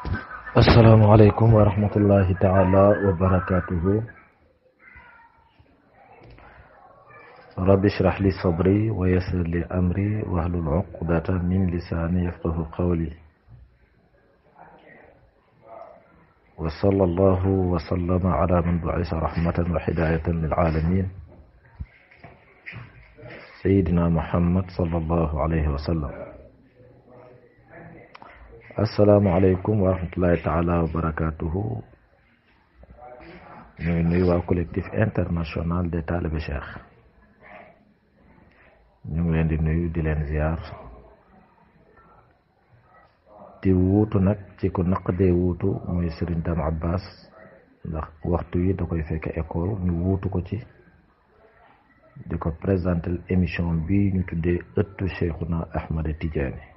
السلام عليكم ورحمة الله تعالى وبركاته. رب اشرح لي صدري ويسر لي أمري واحلل عقدة من لساني يفقه قولي. وصلى الله وسلم على من بعث رحمة وهداية للعالمين سيدنا محمد صلى الله عليه وسلم. asalaamaaleykum wa rahmatullahi taala wa barakatuhu. ñu ngi nuyu waa collectif international des talibé cheikh. ñu ngi leen di nuyu di leen ziar di wuutu nag ci ku naqdee wuutu muy Serigne Dame Abbas ndax waxtu yi da koy fekk école ñu wuutu ko ci di ko présenter émission bi ñu tuddee ëttu Cheikhuna Ahmad Tidiane.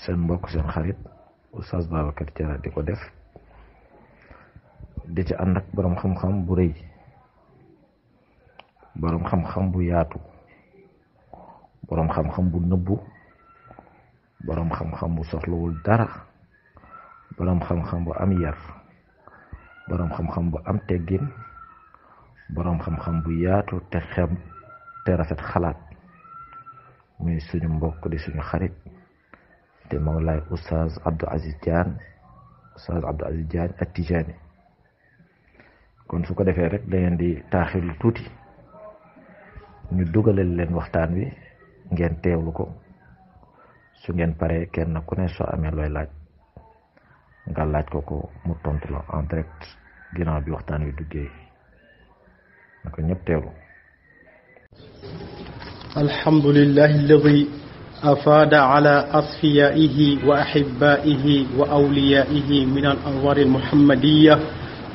seen mbokk seen xarit Oustaz Babacar Diarra di ko def di ci ànd ak boroom xam-xam bu rëy, boroom xam-xam bu yaatu, boroom xam-xam bu nëbbu, boroom xam-xam bu soxlawul dara, boroom xam-xam bu am yar, boroom xam-xam bu am teggin, boroom xam-xam bu yaatu te xem te rafet xalaat, muy suñu mbokk di suñu xarit te Mawlaay Oustaz Abdou Aziz Diagne At-Tidjânî. kon su ko defee rek da ngeen di taaxilu tuuti ñu dugalal leen waxtaan wi ngeen teewlu ko. su ngeen paree kenn ku ne soo amee looy laaj nga laaj ko mu tontu la en direct ginnaaw bi waxtaan wi duggee na ko ñëpp teewlu. alhamdulillahi alladi أفاد على أصفيائه وأحبائه وأوليائه من الأنوار المحمدية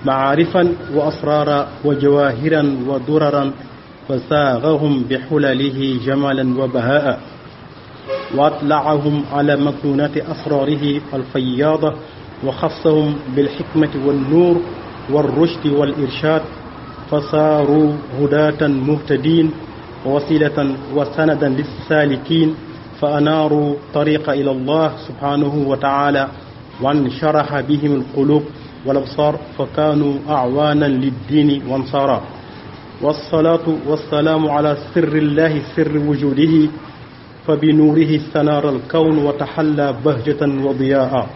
معارفا وأسرارا وجواهرا ودررا وساغهم بحلله جمالا وبهاء وأطلعهم على مكنونات أسراره الفياضة وخصهم بالحكمة والنور والرشد والإرشاد فصاروا هداة مهتدين ووسيلة وسندا للسالكين فأناروا طريق إلى الله سبحانه وتعالى وانشرح بهم القلوب والأبصار فكانوا أعوانا للدين وانصارا. والصلاة والسلام على سر الله سر وجوده فبنوره استنار الكون وتحلى بهجة وضياء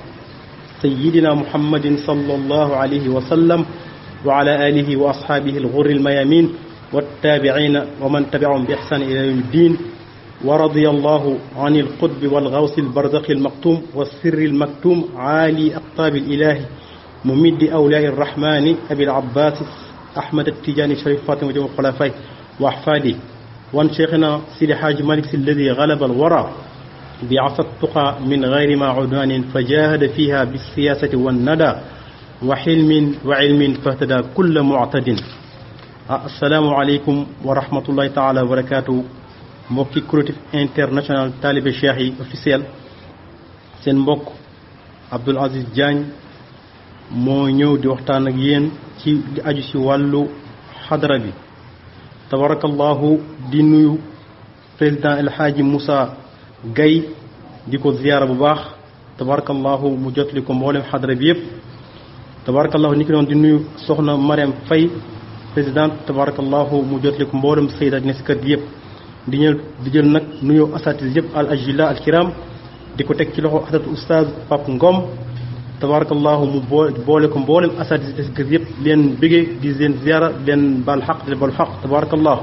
سيدنا محمد صلى الله عليه وسلم وعلى آله وأصحابه الغر الميامين والتابعين ومن تبعهم بإحسان إلى يوم الدين. ورضي الله عن القطب والغوث البرزخ المقتوم والسر المكتوم عالي أقطاب الإله ممد أولياء الرحمن أبي العباس أحمد التجاني شريف فاطمة وجميع خلفائه وأحفاده وعن شيخنا سيدي حاج مالك الذي غلب الورى بعصا التقى من غير ما عدوان فجاهد فيها بالسياسة والندى وحلم وعلم فاهتدى كل معتد. السلام عليكم ورحمة الله تعالى وبركاته. mbokki collectif international talibé cheikh yi officiel seen mbokk Abdou Aziz Diagne moo ñëw di waxtaan ak yéen ci di aju ci wàllu xadara bi. tabarakallahu di nuyu président El Hadji Moussa Gaye di ko ziyaara bu baax tabarakallahu mu jotli ko mboolem xadara bi yëpp. tabarakallahu ni ki doon di nuyu soxna Mariam Faye présidente tabarakallahu mu jotli ko mboolem sayyidat ne si kër gi yëpp. di jël nag nuyoo asatis yëpp al ajilla al kiram di ko teg ci loxo asatu oustaz Pape Ngom tabarakallahu mu boole ko mboolem asatis des kër yëpp leen bëggee di leen ziara leen bal xaq di bal xaq tabarakallahu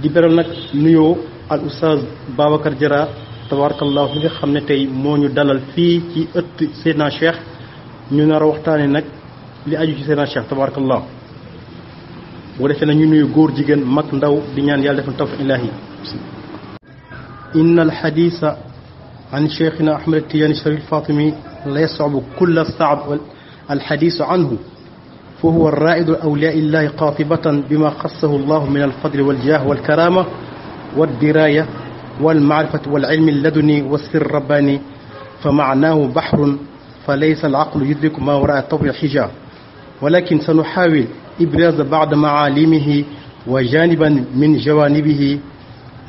di beral nag nuyoo al oustaz Babacar Diarra tabarakallahu mi nga xam ne tey moo ñu dalal fii ci ëtt Seydina Cheikh ñu nar a waxtaane nag li aju ci Seydina Cheikh tabarakallahu boo defee na ñu nuyu góor jigéen mag ndaw di ñaan yàlla defal tawfiq ilahi. إن الحديث عن شيخنا أحمد التجاني الشريف الفاطمي لا يصعب كل الصعب الحديث عنه فهو الرائد أولياء الله قاطبة بما خصه الله من الفضل والجاه والكرامة والدراية والمعرفة والعلم اللدني والسر الرباني فمعناه بحر فليس العقل يدرك ما وراء طور الحجاب ولكن سنحاول إبراز بعض معالمه وجانبا من جوانبه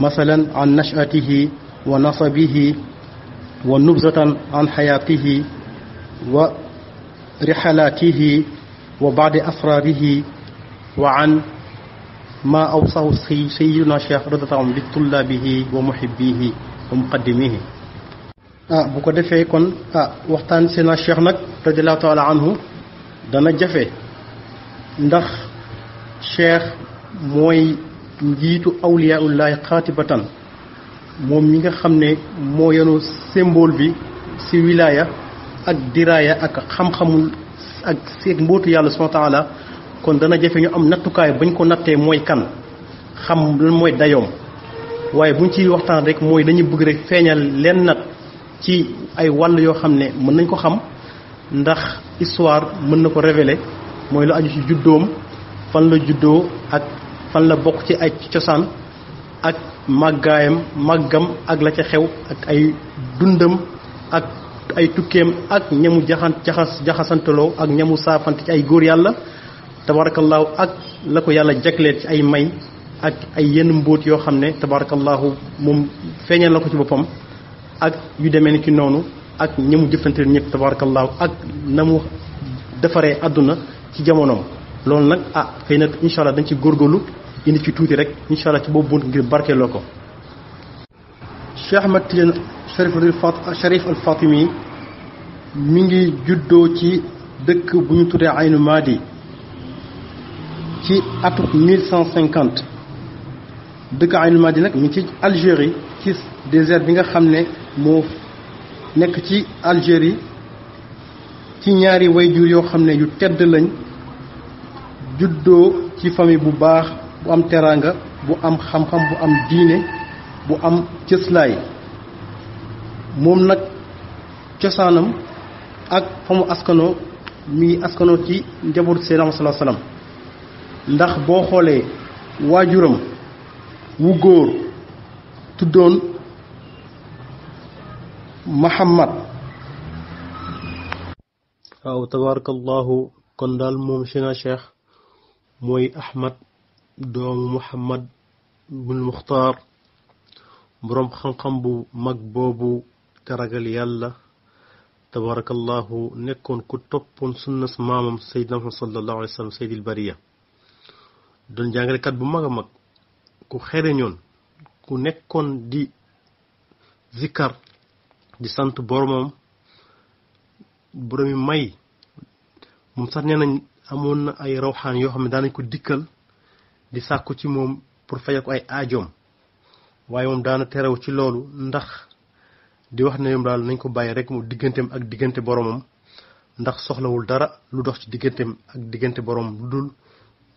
مثلا عن نشأته ونصبه wa nubzatan an xayaatihi wa rixalaatihi wa baadi asraarihi wa an ma awsahu sayyiduna cheikh radiyallahu anhu li tullaabihi wa muhibbihi wa muqaddimihi. Bu ko defee kon waxtaan seena cheikh nag radiyallahu taala anhu dana jafe ndax cheikh mooy njiitu awliyaullahi xaatibatan, moom mi nga xam ne moo yenu symbole bi ci wilaya ak diraaya ak xam-xamul ak seeg mbootu yàlla subhanahu wa taala. kon dana jafe ñu am nattukaay bañ ko nattee mooy kan, xam lan mooy dayoom. waaye buñ ci waxtaan rek mooy dañuy bëgg rek feeñal leen nag ci ay wàll yoo xam ne mën nañ ko xam, ndax histoire mën na ko révéler. mooy lu aju ci juddoom, fan la juddoo ak fan la bokk ci ay cosaan, ak màggaayam màggam ak la ca xew, ak ay dundam ak ay tukkeem, ak ñamu jaxasantaloo ak ñamu saafante ci ay góor yàlla tabarakallahu, ak la ko yàlla jagleel ci ay may ak ay yenn mbóot yoo xam ne tabarakallahu moom feeñal na ko ci boppam, ak yu demee ni ki noonu, ak ñamu jëfanteel ñëpp tabarakallahu, ak na mu defaree àdduna ci jamonoom. loolu nag xëy na incha allah dañ ci góorgóorlu indi ci tuuti rek incha allah ci boobu bunt ngir barkeeloo ko. Cheikh Ahmad Tidiane Cherif al Fatimi mi ngi juddoo ci dëkk bu ñu tuddee Aynu Maadi ci atum 1150. dëkk Aynu Maadi nag mi ngi ci Algérie, ci désert bi nga xam ne moo nekk ci Algérie, ci ñaari wayjur yoo xam ne yu tedd lañ, juddoo ci famille bu baax bu am teraanga, bu am xam-xam, bu am diine, bu am cëslaay. moom nag cosaanam ak fa mu askanoo mi ngi askanoo ci njabootu Seydina sallallahu alayhi wasallam, ndax boo xoolee waajuram wu góor tuddoon Muhammad. waaw tabarakallahu. kon daal moom Seydina Cheikh mooy Ahmad doomu Muhammad bul Muxtaar, boroom xam-xam bu mag boobu te ragal yàlla tabarakallahu, nekkoon ku toppoon sunnas maamam Seydina Muhammad sallallahu alayhi wa sallam Seydil Bariya. doon jàngalekat bu mag a mag, ku xereñoon, ku nekkoon di zikkar, di sant boromam, boromi may. moom sax nee nañ amoon na ay rawxaan yoo xam ne daanañ ko dikkal di sàkku ci moom pour fajal ko ay aajoom, waaye moom daana terew ci loolu, ndax di wax ne yoom daal nañ ko bàyyi rek mu digganteem ak diggante boromam, ndax soxlawul dara lu dox ci digganteem ak diggante boromam lu dul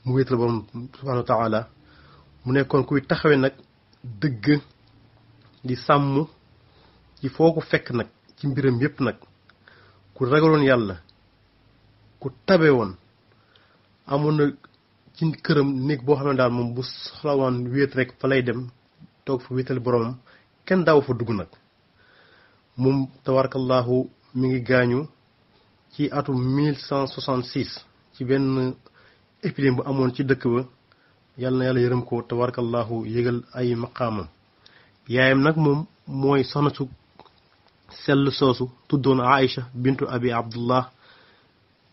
mu wéetal borom subhanahu wa taala. mu nekkoon kuy taxawee nag dëgg, di sàmm ci foo ko fekk nag ci mbiram yépp nag, ku ragaloon yàlla, ku tabe woon. amoon na ci këram néeg boo xam ne daal moom bu soxlawaan wéet rek fa lay dem toog fa wéetal boromam, kenn daaw fa dugg nag. moom tabarakallahu mi ngi gaañu ci atum 1166 ci benn épidémie bu amoon ci dëkk ba. yàlla na yàlla yërëm ko tabarakallahu, yëgal ay maqaamam. yaayam nag moom mooy soxna su sell soosu tuddoon Aïcha bintu abi abdullah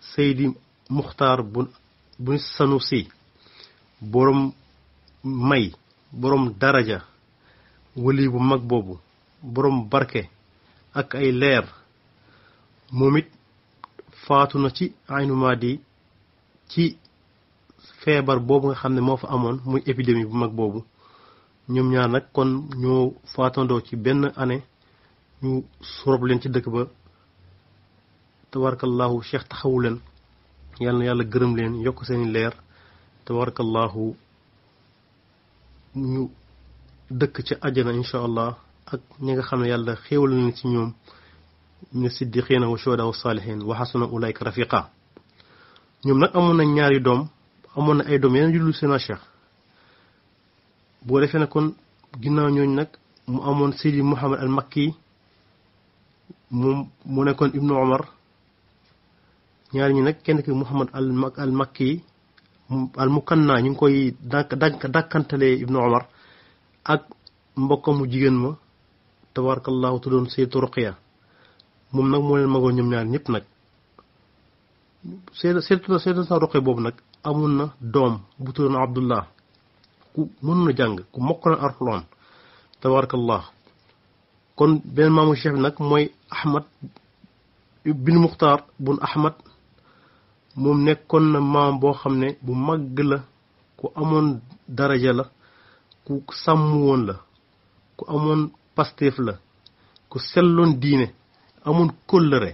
Seydi Muxtaar bu Sanusi, boroom may, boroom daraja, wali bu mag boobu, boroom barke ak ay leer. moom it faatu na ci Aynu Maadi ci feebar boobu nga xam ne moo fa amoon, muy épidémie bu mag boobu. ñoom ñaar nag kon ñoo faatandoo ci benn année, ñu sorob leen ci dëkk ba. tabarakallahu cheikh taxawu leen, yàlla na yàlla gërëm leen, yokk seeni leer. tabarakallahu ñu dëkk ca àjjana insha allah, ak ñi nga xam ne yàlla xéewal leen ci ñoom, min siddiqiina wa shuhadaa wa saalihiin wa xasuna ulaayka rafiqa. ñoom nag amoon na ñaari doom, amoon na ay doom yeneen juddu Seydina Cheikh. boo defee ne kon ginnaaw ñooñu nag mu amoon Seydi Muhammad al Makki, moom mu nekkoon Ibnu Omar. ñaari ñi nag kenn ki Muhammad al Makki al Mukanna, ñu ngi koy dàkkantalee Ibnu Omar, ak mbokkam mu jigéen ma tabarakallahu tuddoon Sayyidatu Ruqya. moom nag moo leen magoo ñoom ñaar ñëpp nag. Seydina Roqaya boobu nag amoon na doom bu tuddoon Abdullah ku mën na jàng ku mokkal Alxuraan tabarakallah. kon beneen maamu cheikh bi nag mooy Ahmad bin Muxtaar bun Ahmad, moom nekkoon na maam boo xam ne bu màgg la, ku amoon daraja la, ku sàmm woon la, ku amoon pasteef la, ku selloon diine, amoon kóllëre,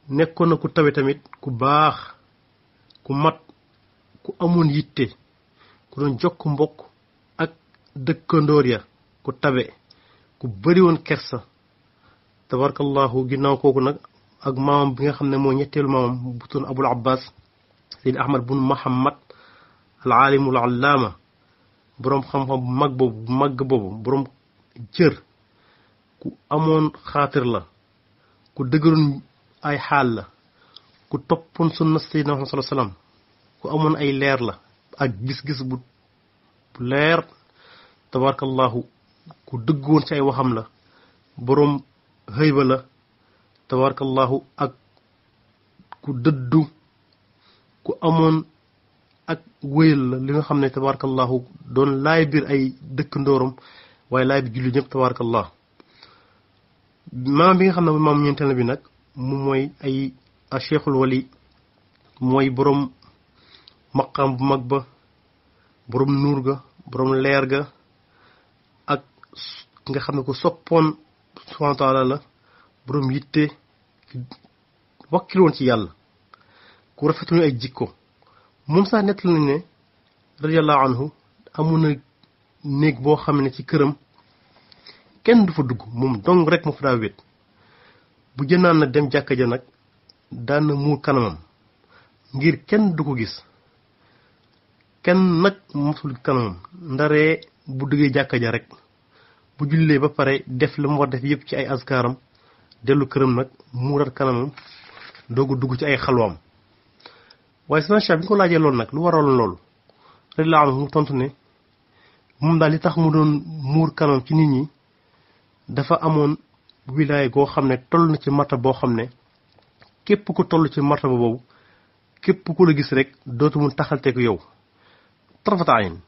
nekkoon na ku tabe tamit, ku baax, ku mat, ku amoon yitte, ku doon jokk mbokk ak dëkkandoor ya, ku tabe, ku bari woon kersa tabarakallahu. ginnaaw kooku nag ak maamam bi nga xam ne moo ñetteelu maamam bu tudd Abul Abbas Sayyid Ahmad bun Muhammad al aalimul allaama, boroom xam-xam bu mag boobu boroom cër, ku amoon xaatir la, ku dëgëroon ay xaal la, ku toppoon sunna Sayyidina Muhammad sallallahu alayhi wasallam, ku amoon ay leer la ak gis-gis bu leer tabarakallahu, ku dëggoon ci ay waxam la, boroom xëyba la tabarakallahu, ak ku dëddu, ku amoon ak wéyal la li nga xam ne tabarakallahu doon laay biir ay dëkk ndóoram waaye laay bi julli ñëpp tabarakallah. maam bi nga xam ne maam ñeenteel bi nag mu mooy ay Cheikhul Wali, mooy boroom maqaam bu mag ba, boroom nuur ga, boroom leer ga, ak nga xam ne ko soppoon subhaanahu wa taala la, boroom yitte, wakkil woon ci yàlla, ku rafetuñu ay jikko. moom sax nett nañ ne radiyallahu anhu amoon na néeg boo xam ne ci këram kenn du fa dugg, moom dong rek mu fa daa wét. bu jënaan na dem jàkka ja nag daan na muur kanamam ngir kenn du ko gis, kenn nag mosul kanamam ndaree bu duggee jàkka ja rek, bu jullee ba pare def la mu war def yëpp ci ay askaaram, dellu këram nag muurat kanamam doogu dugg ci ay xalwaam. waaye Seydina Cheikh bi ko laajee loolu nag lu waraloon loolu radiyallahu anhu mu tontu ne moom daal li tax mu doon muur kanamam ci nit ñi dafa amoon wilaaya goo xam ne toll na ci martaba boo xam ne képp ku toll ci martaba boobu, képp ku la gis rek dootu mun taxalte ko yow tarfata ayn,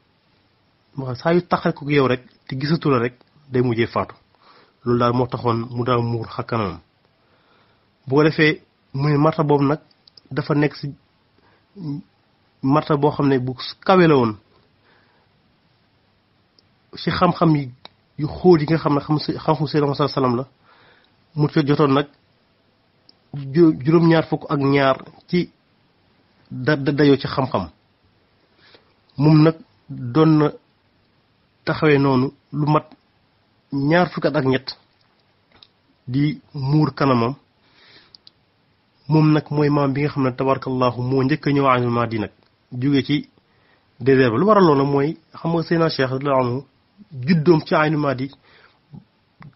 saa yu taxal ko yow rek te gisatu la rek day mujjee faatu. loolu daal moo taxoon mu daal muur xakkanamam. bu ko defee mu ne martaba boobu nag dafa nekk ci martaba boo xam ne bu kawe la woon ci xam-xam yu xóot yi nga xam ne xam-xamu Seydina Muhammad sallam la. mu jotoon nag juróom-ñaar fukk ak ñaar ci dayoo ci xam-xam. moom nag doon na taxawee noonu lu mat ñaar fukki at ak ñett di muur kanamam. moom nag mooy maam bi nga xam ne tabarakallahu moo njëkk a ñëw Aynul Maadi nag jóge ci désert ba. lu waral loolu mooy xam nga Seydina Cheikh radiyallahu anhu juddoom ci Aynul Maadi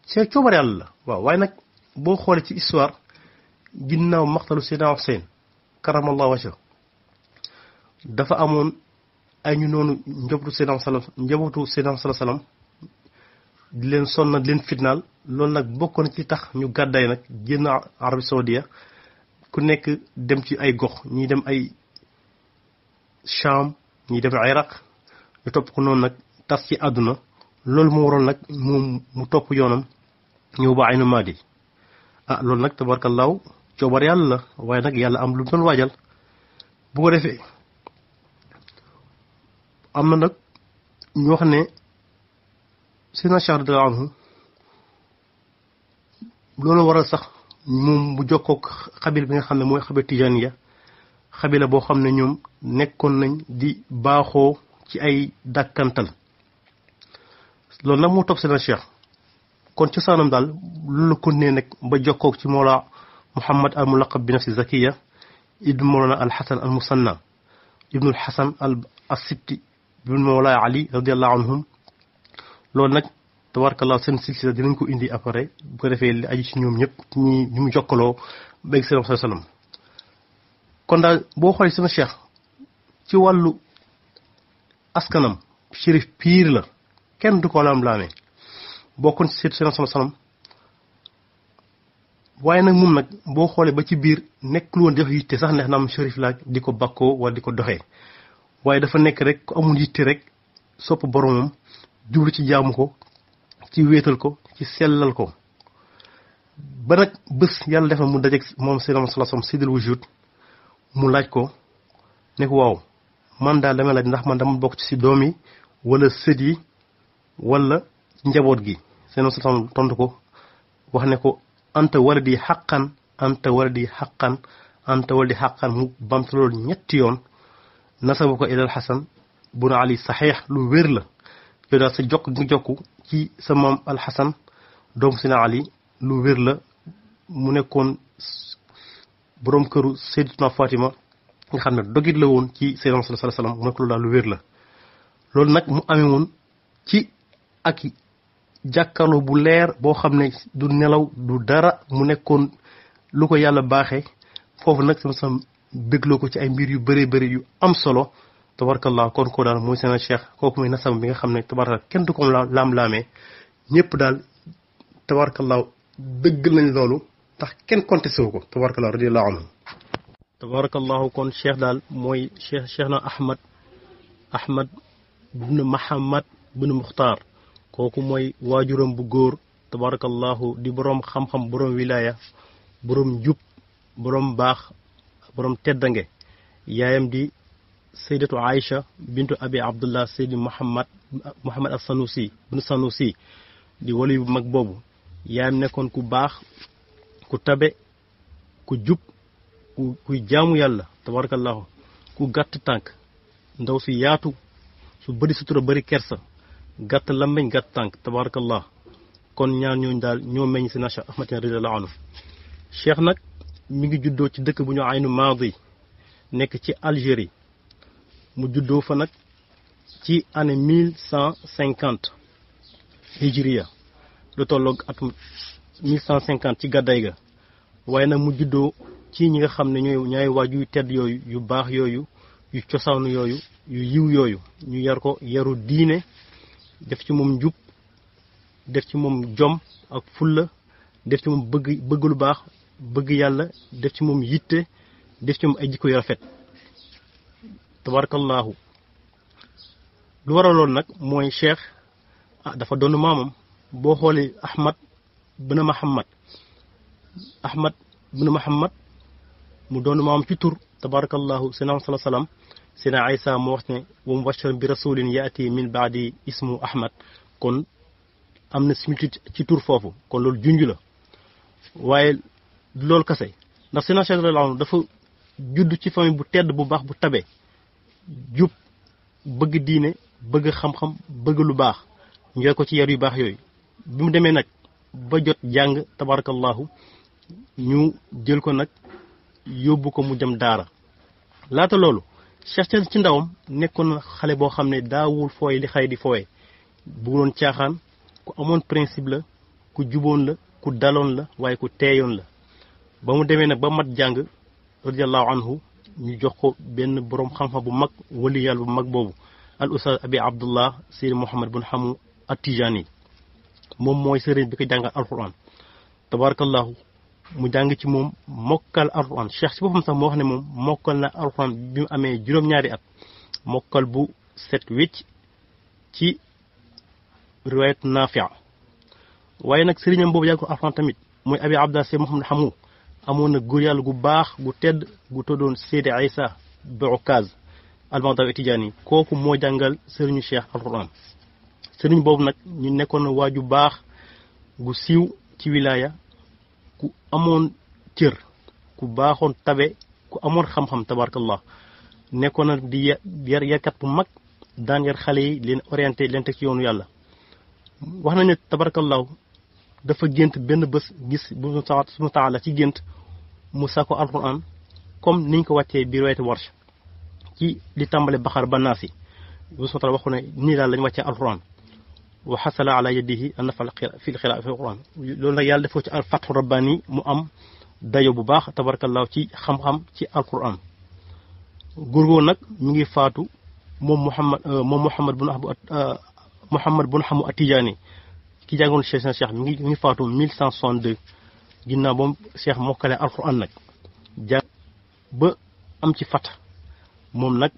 c'est coobar yàlla la. waaw waaye nag boo xoolee ci histoire ginnaaw maxtalu Seydina Hussein karamallahu wajhahu dafa amoon ay ñu noonu njabootu Seydina sallam di leen sonna di leen fitnaal. loolu nag bokk na ci tax ñu gàddaay nag génn Arabie Saoudia, ku nekk dem ci ay gox, ñii dem ay Cham, ñii dem Iraq, ñu topp ko noonu nag tas ci àdduna. loolu moo waroon nag moom mu topp yoonam ñëw ba Aynul Maadi. loolu nag tabarakallahu coobar yàlla la, waaye nag yàlla am lu mu doon waajal. bu ko defee am na nag ñu wax ne Seydina Cheikh radiyallahu anhu loolu waral sax moom bu jokkook xabil bi nga xam ne mooy xabil Tijaaniya, xabila boo xam ne ñoom nekkoon nañ di baaxoo ci ay dàkkantal. loolu nag moo topp Seydina Cheikh. kon cosaanam daal loolu la continué nag ba jokkook ci Mawla Muhammad al mulaqab bi nafsi Zakiya ibnu Mawlana al Hasan al Musanna ibnu al Hasan al Sibti ibnu Mawla Ali radiyallahu anhum. loolu nag tabarakallah seen silsila dinañ ko indi après bu ko defee li aju ci ñoom ñëpp ñu mu jokkaloo ba egg Seydina sallam. kon daal boo xoolee Seydina Cheikh ci wàllu askanam shérif piir la, kenn du ko lam-laamee. bokkoon ci Seydina sallam waaye nag moom nag boo xoolee ba ci biir nekkul woon def yitte sax neex na am shérif la di ko bakkoo wala di ko doxee waaye dafa nekk rek ku amul yitte rek sopp boromam jublu ci jaamu ko ci wéetal ko ci sellal ko ba nag bés yàlla def na mu dajeeg moom Seydina Salaam Sayyidul Wujud mu laaj ko ne ko waaw man daal damay laaj ndax man dama bokk ci si doom yi wala sët yi wala njaboot gi Seydina Salaam tontu ko wax ne ko anta waladi xaqan anta waladi xaqan anta waladi xaqan mu bamtu loolu ñetti yoon nasabu ko ilal Xasan bun Ali saxiix lu wér la yow daal sa jokk gi nga jokku ci sa maam alxasan doomu Sina Ali lu wér la mu nekkoon boroom këru Sayyidatuna Fatima nga xam ne dogit la woon ci Seydina sallallahu alayhi wasallam mu nekk loolu daal lu wér la loolu nag mu amee woon ci ak jàkkaarloo bu leer boo xam ne du nelaw du dara mu nekkoon lu ko yàlla baaxee foofu nag sama bégloo ko ci ay mbir yu bëree bëri yu am solo tabarakallah kon ko daal mooy seen cheikh kooku mooy nasam bi nga xam ne tabarakallah kenn du ko laam-laamee ñëpp daal tabarakallah dëgg nañ loolu tax kenn contesté wu ko tabarakallah radiyallahu anhu tabarakallahu kon cheikh daal mooy cheikh na ahmad ibn Muhammad ibn Muxtaar kooku mooy waajuram bu góor tabarakallahu di boroom xam-xam boroom wilaya boroom njub boroom baax boroom teddange yaayam di sayyidatu Aïcha bintu abi abdullah sayyidi Muhammad as-Sanusi ibn Sanusi di wali bu mag boobu yaayam nekkoon ku baax ku tabe ku jub kuy jaamu yàlla tabarakallahu ku gàtt tànk ndaw su yaatu su bëri sutura bëri kersa gàtt lambeñ gàtt tànk tabarakallah kon ñaar ñooñu daal ñoo meññ si Cheikh Ahmad radiyallahu anhu cheikh nag mi ngi juddoo ci dëkk bu ñu Aynu Maadi nekk ci Algérie mu juddoo fa nag ci année 1150 hijriya lu tolloog atum 1150 ci gàdday ga waaye nag mu juddoo ci ñi nga xam ne ñooy waaju yu tedd yooyu yu baax yooyu yu cosaanu yooyu yu yiw yooyu ñu yar ko yaru diine def ci moom njub def ci moom jom ak fulla def ci moom bëgg lu baax bëgg yàlla def ci moom yitte def ci moom ay jikko yu rafet tabarakallahu lu waraloon nag mooy cheikh dafa doon maamam boo xoolee ahmad bin Muhammad mu doon maamam ci tur tabarakallahu sena sala salaam sena Aysa moo wax ne wa mubashiran bi rasulin yaati min baadi ismu ahmad kon am na similitude ci tur foofu kon loolu junj la waaye loolu kase ndax sena cheikh radiyallahu anhu dafa judd ci famille bu tedd bu baax bu tabe jub bëgg diine bëgg xam-xam bëgg lu baax njooy ko ci yar yu baax yooyu bi mu demee nag ba jot jàng tabarakallahu ñu jël ko nag yóbbu ko mu dem daara laata loolu Cheikh ci ndawam nekkoon na xale boo xam ne daawul fooy li xay di fooye bëggoon caaxaan ku amoon principe la ku juboon la ku daloon la waaye ku teeyoon la ba mu demee nag ba mat jàng radiyallahu anhu ñu jox ko benn boroom xam-xam bu mag wali yàlla bu mag boobu al ustaz abi abdullah sayyid Muhammad bun Hamu at-Tijani moom mooy sëriñ bi ko jàngal alquran tabarakallahu mu jàng ci moom mokkal alquran cheikh si boppam sax moo wax ne moom mokkal na alquran bi mu amee juróom-ñaari at mokkal bu set wécc ci riwayat Naafi' waaye nag sëriñam boobu jàng ko alquran tamit mooy abi abdullah sayyid Muhammad Hamu amoon na góor yàlla gu baax gu tedd gu tuddoon Seydi Aysa Boukaaz al-Baghdaawi Tijaani kooku moo jàngal sëriñu cheikh alquran sëriñ boobu nag ñu nekkoon na waaju baax gu siiw ci wilaya ku amoon cër ku baaxoon tabe ku amoon xam-xam tabarakallah nekkoon na di yarkat bu mag daan yar xale yi leen orienté leen teg ci yoonu yàlla wax nañu ne tabarakallah dafa gént benn bés gis bu subhanahu taala ci gént mu sako alquran comme niñ ko wàccee biir wayte warsh ci li tàmbale baxar ba naasi bu subhanahu taala waxu ne nii daal lañu wàccee alquran wa xasala ala yadihi an nafal fi lxira fi alquran loolu nag yàlla defoo ci al fathu rabbani mu am dayo bu baax tabarakallahu ci xam-xam ci alquran góorgóor nag mi ngi faatu moom Muhammad bun Hamu at-Tijaani ki jàngoon cheikh mi ngi faatu 1162 ginnaaw ba Cheikh mokkale alxuraan nag jàng ba am ci fat moom nag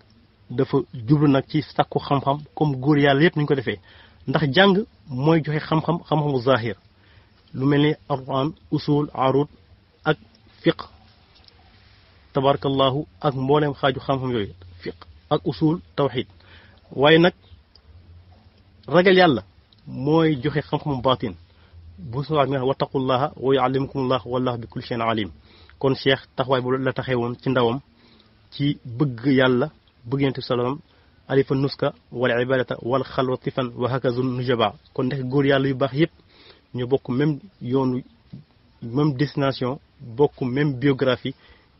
dafa jublu nag ci sàkku xam-xam comme góor yàlla yépp ni ñu ko defee ndax jàng mooy joxe xam-xamu zahir lu mel ni alxuraan usul arud ak fiq tabarakallahu ak mbooleem xaaju xam-xam yooyu fiq ak usul tawxid waaye nag ragal yàlla mooy joxe xam-xamu baatin bu soo nga wattaqullaha wa yuallimukumullah wallahu bi kulli shay'in alim kon Cheikh taxawaay bu la taxee woon ci ndawam ci bëgg yàlla bëgg yonent bi salaam alifa nuska wal ibadata wal xalwa tifan wa hakazun nujaba kon nekk góor yàlla yu baax yépp ñu bokk même yoonu même destination bokk même biographie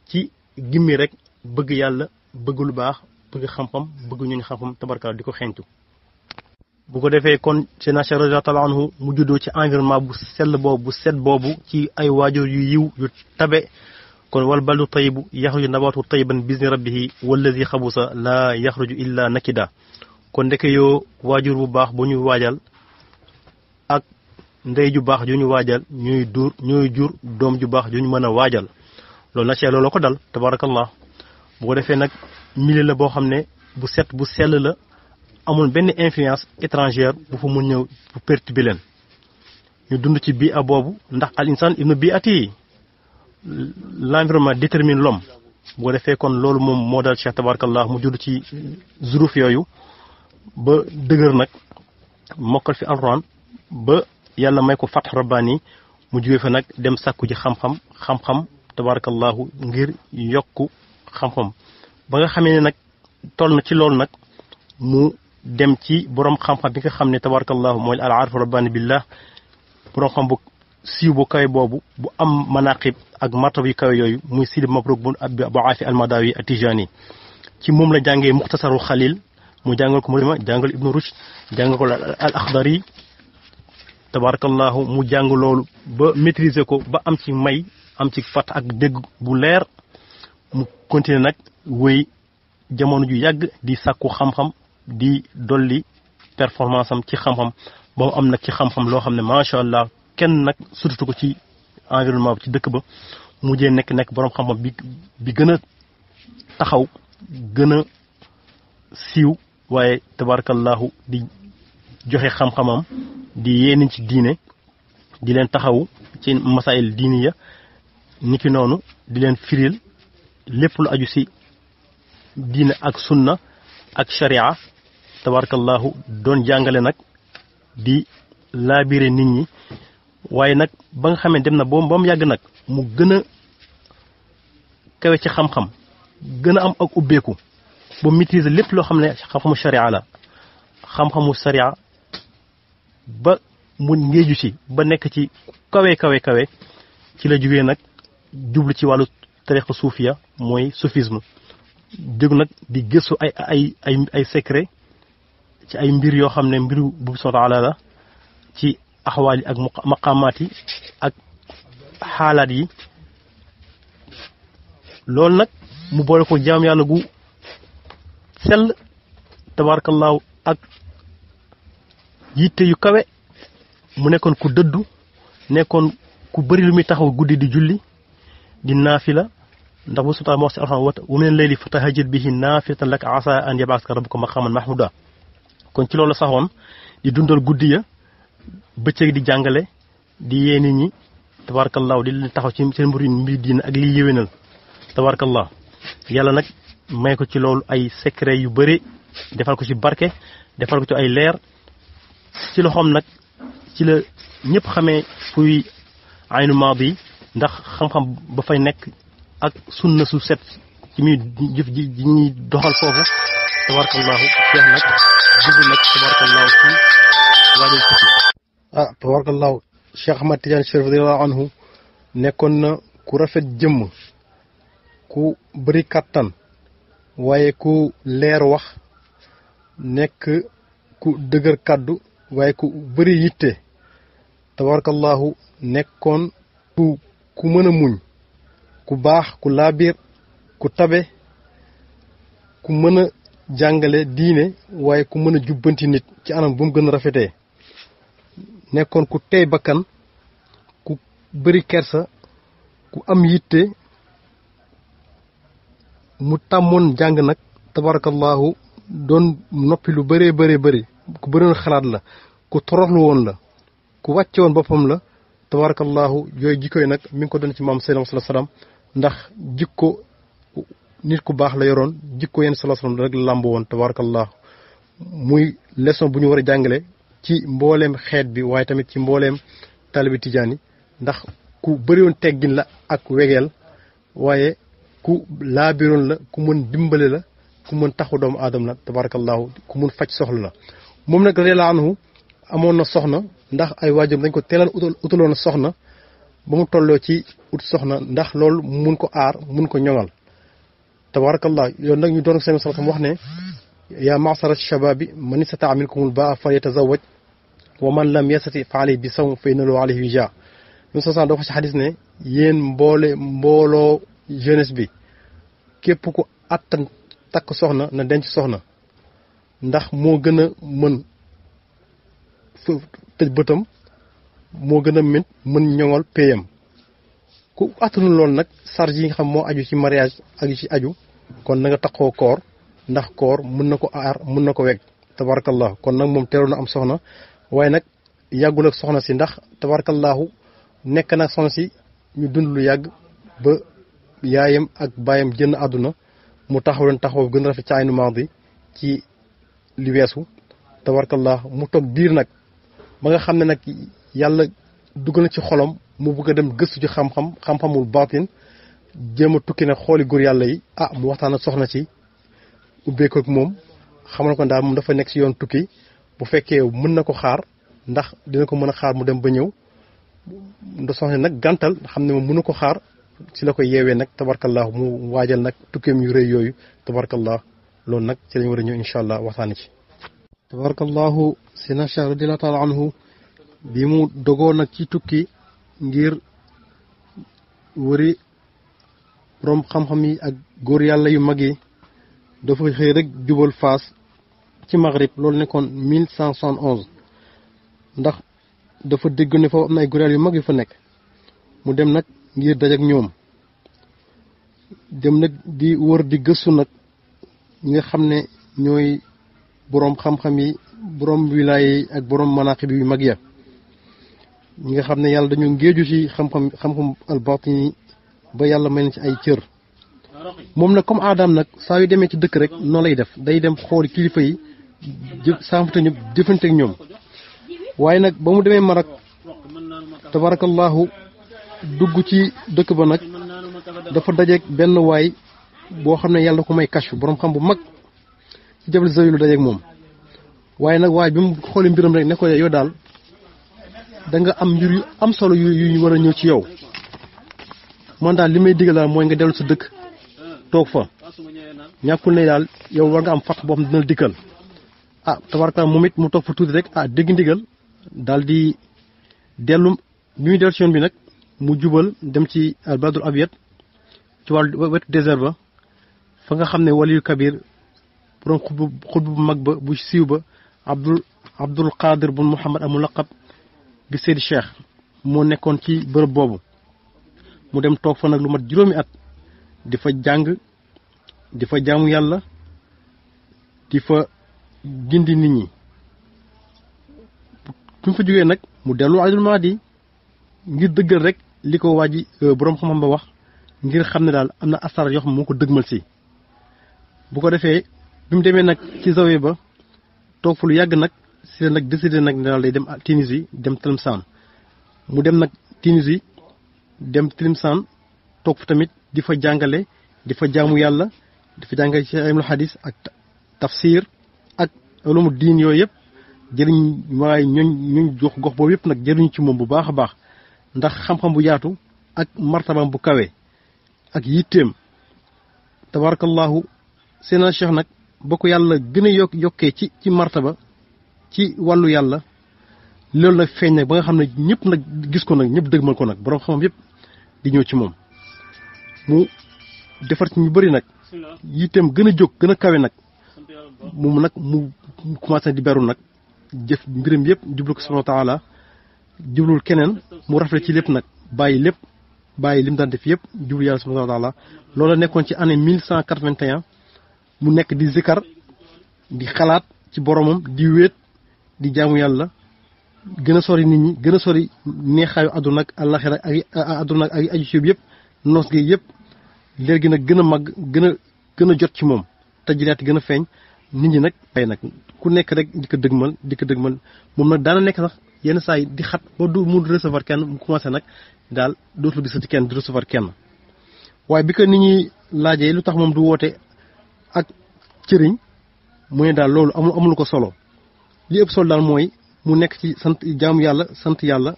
ci gimmi rek bëgg yàlla bëgg lu baax bëgg xam-xam bëgg ñu xam-xam tabaraka di ko xeeñtu bu ko defee kon Seydina Cheikh radiyallahu anhu mu juddoo ci environnement bu sell boobu bu set boobu ci ay waajur yu yiw yu tabe kon wal baldu tayibu yaxruju nabaatu tayiban bizni rabbihi wallazi xabusa laa yaxruju illa nakida kon ndeke yoo waajur bu baax bu ñu waajal ak ndey ju baax ju ñu waajal ñooy jur doom ju baax ju ñu mën a waajal loolu na Cheikh loolu ko dal tabarakallah bu ko defee nag milieu la boo xam ne bu set bu sell la amul benn influence étrangère bu fa mun ñëw bu perturber leen ñu dund ci bii a boobu ndax al insan ibnu bii ati l'environnement détermine l'homme bu ko defee kon loolu moom moo dal Cheikh tabarakallah mu judd ci zuruf yooyu ba dëgër nag mokkal fi alxuraan ba yàlla may ko fatx rabbaani mu jógee fa nag dem sàkku ji xam-xam tabarakallahu ngir yokku xam-xam ba nga xamee ne nag toll na ci loolu nag mu dem ci borom xam-xam bi nga xam ne tabarakallahu mooy al aarif rabbaani billah borom xam bu siiw bu kawe boobu bu am manaqib ak martaba yu kawe yooyu muy Sidi Mabruk bu Aafi al-Madawi at-Tijani ci moom la jàngee muxtasarul xalil mu jàngal ko Muqaddima jàngal Ibnu Rushd jàngal ko al Axdari tabarakallahu mu jàng loolu ba maîtriser ko ba am ci may am ci fat ak dégg bu leer mu continuer nag wéy jamono ju yàgg di sàkku xam-xam di dolli performance am ci xam-xam ba mu am nag ci xam-xam loo xam ne macha allah kenn nag sututu ko ci environnement bi ci dëkk ba mujjee nekk borom xam-xam bi gën a taxaw gën a siiw waaye tabarakallahu di joxe xam-xamam di yéene ci diine di leen taxaw ci masaayil diini ya niki noonu di leen firil lépp lu aju si diine ak sunna ak sharia tabarakallahu doon jàngale nag di laabire nit ñi waaye nag ba nga xamee dem na ba mu yàgg nag mu gën a kawe ci xam-xam gën a am ak ubbeeku ba maîtriser lépp loo xam ne xam-xamu sharia la xam-xamu sharia ba mu ngéeju ci ba nekk ci kawe ci la jógee nag jublu ci wàllu tariqa suufiya mooy soufisme jóg nag di gëstu ay secret ci ay mbir yoo xam ne mbiru bu subhanahu wa ta'ala la ci axwaal yi ak maqaamaat yi ak xaalaat yi loolu nag mu boole ko jaam yàlla gu sell tabarakallahu ak yitte yu kawe mu nekkoon ku dëddu nekkoon ku bëri lu muy taxaw guddi di julli di naafila ndax bu subhanahu wa ta'ala wax wa min layli fatahajjad bihi naafilatan laka asa an yab'athaka rabbuka maqaman mahmuda kon ci loolu saxoon di dundal guddi ya bëccëg di jàngale di yee nit ñi tabarakallahu di leen taxaw ci seen mbir diina ak liy yéwénal tabarakallah yàlla nag may ko ci loolu ay secret yu bëri defal ko ci barke defal ko ci ay leer ci loxoom nag ci la ñëpp xamee fuy aynu maadi ndax xam-xam ba fay nekk ak sunna su set ci muy jëf ji ñuy doxal foofu tabarakallahu jeex nag dugg nag tabarakallahu ci waajal ci tabarakallahu Cheikh Ahmad Tidiane Chérif radiyallahu anhu nekkoon na ku rafet jëmm ku bëri kàttan waaye ku leer wax nekk ku dëgër kàddu waaye ku bëri yitte tabarakallahu nekkoon ku mën a muñ ku baax ku laabiir ku tabe ku mën a jàngale diine waaye ku mën a jubbanti nit ci anam bu mu gën a rafetee nekkoon ku tey bakkan ku bëri kersa ku am yitte mu tàmmoon jàng nag tabarakallahu doon noppi lu bëree bëri ku bëroon xalaat la ku toroxlu woon la ku wàcce woon boppam la tabarakallahu yooyu jikko yi nag mi ngi ko doon ci maam Seydina sallallahu alayhi wasallam ndax jikko nit ku baax la yoroon jikko yenn sallallahu alayhi wasallam rek la làmb woon tabarakallahu muy leçon bu ñu war a jàngale ci mbooleem xeet bi waaye tamit ci mbooleem taalibi tijaan yi ndax ku bëriwoon teggin la ak wegeel waaye ku laabiroon la ku mën dimbale la ku mën taxu doomu aadama la tabarakallahu ku mën faj soxla la moom nag radiyallahu anhu amoon na soxna ndax ay waajur dañ ko teelaan utaloon soxna ba mu tolloo ci ut soxna ndax loolu mun ko aar mun ko ñoŋal tabarakallahu yow nag ñu doon seen salaam wax ne yaa ma'sara shababi man istata'a minkumul ba'a falyatazawwaj wa man lam yastati' fa alayhi bi sawm fa inna lahu alayhi wija ñun soo dafa ci xadis ne yéen mbooloo jeunesse bi képp ku attan takk soxna na denc soxna ndax moo gën a mën tëj bëtam moo gën a mën ñoŋal payam ku attanu loolu nag charge yi nga xam moo aju ci mariage ak ci aju kon na nga taxoo koor ndax koor mën na ko aar mën na ko weg tabarakallahu kon nag moom teeloon na am soxna waaye nag yàggul ak soxna si ndax tabarakallahu nekk na soxna si ñu dund lu yàgg ba yaayam ak baayam génn àdduna mu taxaw leen taxaw gën a rafet ci aynu maadi ci li weesu tabarakallahu mu toog diir nag ba nga xam ne nag yàlla dugg na ci xolam mu bëgg a dem gëstu ci xam-xamul baatin jéem a tukki nag xooli góor yàlla yi mu waxtaan ak soxna si ubbeeku ak moom xamal ko daal moom dafa nekk ci yoon tukki bu fekkee mën na ko xaar ndax dina ko mën a xaar mu dem ba ñëw nda soxna nag gàntal xam ne moom mënu ko xaar ci la koy yeewee nag tabarakallahu mu waajal nag tukkeem yu rëy yooyu tabarakallahu loolu nag ci lañ war a ñëw incha allah waxtaani ci tabarakallahu sina Cheikh radiyallahu taala anhu bi mu dogoo nag ci tukki ngir wëri borom xam-xam yi ak góor yàlla yu mag yi dafa xëy rek jubal Faas ci Maghrib loolu nekkoon 1171 ndax dafa dégg ne foofu am na ay góor yàlla yu mag yu fa nekk mu dem nag ngir dajak ñoom dem nag di wër di gëstu nag ñi nga xam ne ñooy boroom xam-xam yi boroom wilaaya yi ak boroom manaqib yu mag ya ñi nga xam ne yàlla dañu ngéeju ci xam-xam albatini ba yàlla may na ci ay cër moom nag comme aadam nag saa yu demee ci dëkk rek noonu lay def day dem xool kilifa yi saamte ñu jëfante ak ñoom waaye nag ba mu demee Maroc tabarakallahu dugg ci dëkk ba nag dafa dajeeg benn waay boo xam ne yàlla ko may kashfu boroom xam bu mag ci jabal zawilu dajeeg moom waaye nag waaye bi mu xoolee mbiram rek ne ko yow daal da nga am mbir yu am solo yu ñu war a ñëw ci yow man daal li may digal daal mooy nga dellu sa dëkk toog fa ñàkkul ne daal yow war nga am fat boo xam ne dina la dikkal tabaraka moom it mu toog fa tuuti rek dégg ndigal daal di dellu bi muy dellu si yoon bi nag mu jubal dem ci albadul abiyat ci wàllu wetu désert ba fa nga xam ne waliyu kabir borom xutbu bu mag ba bu siiw ba abdul qadir bun muhammad al mulaqab bi Seydi Cheikh moo nekkoon ci bërëb boobu mu dem toog fa nag lu mat juróomi at di fa jàng di fa jaamu yàlla di fa gindi nit ñi bu fa jógee nag mu dellu Aydul Maadi ngir dëggal rek li ko waaji boroom xam-xam ba wax ngir xam ne daal am na asar yoo xam moo ko dëgmal si bu ko defee bi mu demee nag ci zawiya ba toog fa lu yàgg nag si la nag décidé nag ne daal day dem Tunisie dem Tlemcen mu dem nag Tunisie dem Tlemcen toog fa tamit di fa jàngale di fa jaamu yàlla di fa jàngale ci ilmul hadis ak tafsir ak ulumu diin yooyu yëpp jëriñ waaye ñooñ jox gox boobu yëpp nag jëriñu ci moom bu baax a baax ndax xam-xam bu yaatu ak martabam bu kawe ak yitteem tabarakallahu seena cheikh nag ba ko yàlla gën a yokkee ci martaba ci wàllu yàlla loolu nag feeñ nag ba nga xam ne ñëpp nag gis ko nag ñëpp dëgmal ko nag borom xam-xam yëpp di ñëw ci moom mu defar ci ñu bëri nag yitteem gën a jóg gën a kawe nag moom nag mu commencé di beru nag jëf mbiram yëpp jublu ko subhanahu wa taala jublul keneen mu rafle ci lépp nag bàyyi lépp bàyyi lim daan def yëpp jublu yàlla subhanahu wa taala loola nekkoon ci année 1181 mu nekk di zikar di xalaat ci boromam di wéet di jaamu yàlla gën a sori nit ñi gën a sori neexaayu àdduna ak àllaxira ak àdduna ak aju ci yëpp noos gi yëpp léegi nag gën a màgg gën a jot ci moom tajliyaat gën a feeñ nit ñi nag ay nag ku nekk rek di ko dëgmal moom nag daana nekk sax yenn saa yi di xat ba du mu recevoir kenn mu commencé nag daal dootul gisati kenn di recevoir kenn waaye bi ko nit ñi laajee lu tax moom du woote ak cëriñ mu ne daal loolu amul ko solo li ëpp solo daal mooy mu nekk ci jaamu yàlla sant yàlla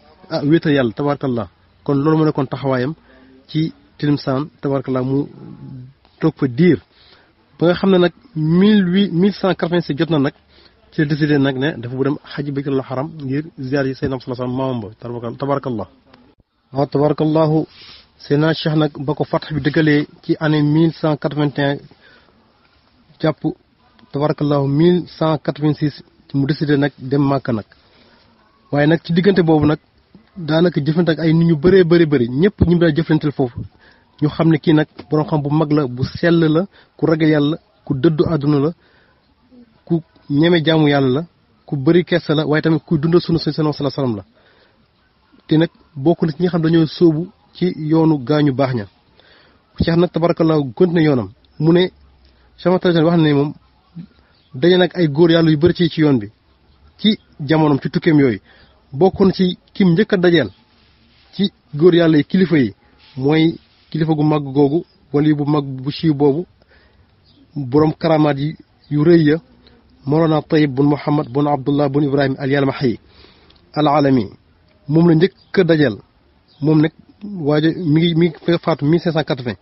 wéetal yàlla tabarakallah kon loolu mu nekkoon taxawaayam ci Tilimsaan tabarakallah mu toog fa diir ba nga xam ne nag 1186 jot na nag ci décidé nag ne dafa bu dem xaji baytul xaram ngir ziyaar yi Seydina sallallahu alayhi wasallam maamam ba tabarakallah waaw tabarakallahu Seydina Cheikh nag ba ko fatx bi dëggalee ci année 1181 jàpp tabarakallahu 1186 mu décidé nag dem Màkka nag waaye nag ci diggante boobu nag daanaka jëflante ak ay nit ñu bëree bëri ñëpp ñu daal jëflanteel foofu ñu xam ne kii nag borom xam bu mag la bu sell la ku ragal yàlla ku dëddu àdduna la ku ñeme jaamu yàlla la ku bëri kersa la waaye tamit kuy dundal sunu sallallahu alayhi wasallam la te nag bokk na ci ñi nga xam dañoo sóobu ci yoonu gaañu baax ña Cheikh nag tabarakallahu continué yoonam mu ne Cheikh Matar wax na ne moom daje nag ay góor yàlla yu bëri ci yoon bi ci jamonoom ci tukkeem yooyu bokkoon ci kim njëkk a dajeel ci góor yàlla yi kilifa yi mooy kilifa gu mag googu wala bu mag bu siiw boobu borom karamaat yi yu rëy ya Mawlana Tayyib bun Muhammad bun Abdullah bun Ibrahim al Yalmahi al alami moom la njëkk a dajeel moom nag waajo mi ngi faatu 1580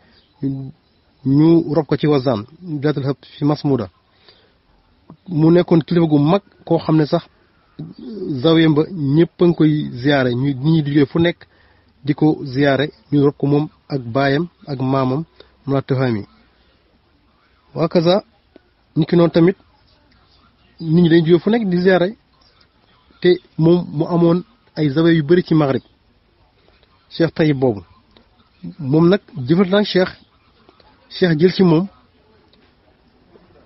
ñu rob ko ci Wazan bilatul hab fi Masmuda mu nekkoon kilifa gu mag koo xam ne sax zawiyam ba ñëpp a ngi koy ziyaare ñu ñi di jóge fu nekk di ko ziyaare ñu rob ko moom ak baayam ak maamam mu la Tuhami waa kaza ni ki noonu tamit nit ñi dañ jóge fu nekk di ziyaare te moom mu amoon ay zawiya yu bëri ci Maghrib Cheikh Tayyib boobu moom nag jëfal nag Cheikh jël ci moom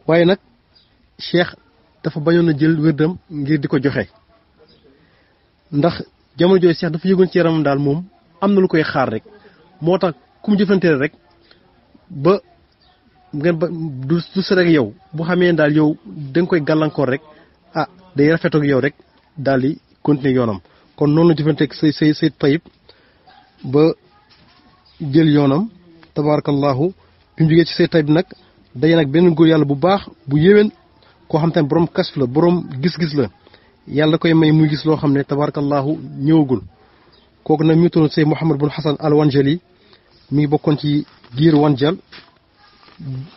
waaye nag Cheikh dafa bañoon a jël wérdam ngir di ko joxe ndax jamono jooju Cheikh dafa yëgoon ci yaramam daal moom am na lu koy xaar rek moo tax ku mu jëfanteel rek ba ngeen ba du si rek yow bu xamee daal yow da nga koy gàllankoor rek day rafetoo ak yow rek daal di continuer yoonam kon noonu la jëfanteeg say Tayyib ba jël yoonam tabarakallahu bi mu jógee ci say Tayyib nag daje nag benn góor yàlla bu baax bu yéwén koo xam te ne borom kasf la borom gis-gis la yàlla koy may muy gis loo xam ne tabarakallahu ñëwagul kooku nag mi ngi tudd Seyd Mouhamad bun Hasan al Wanjali mi ngi bokkoon ci giir Wanjal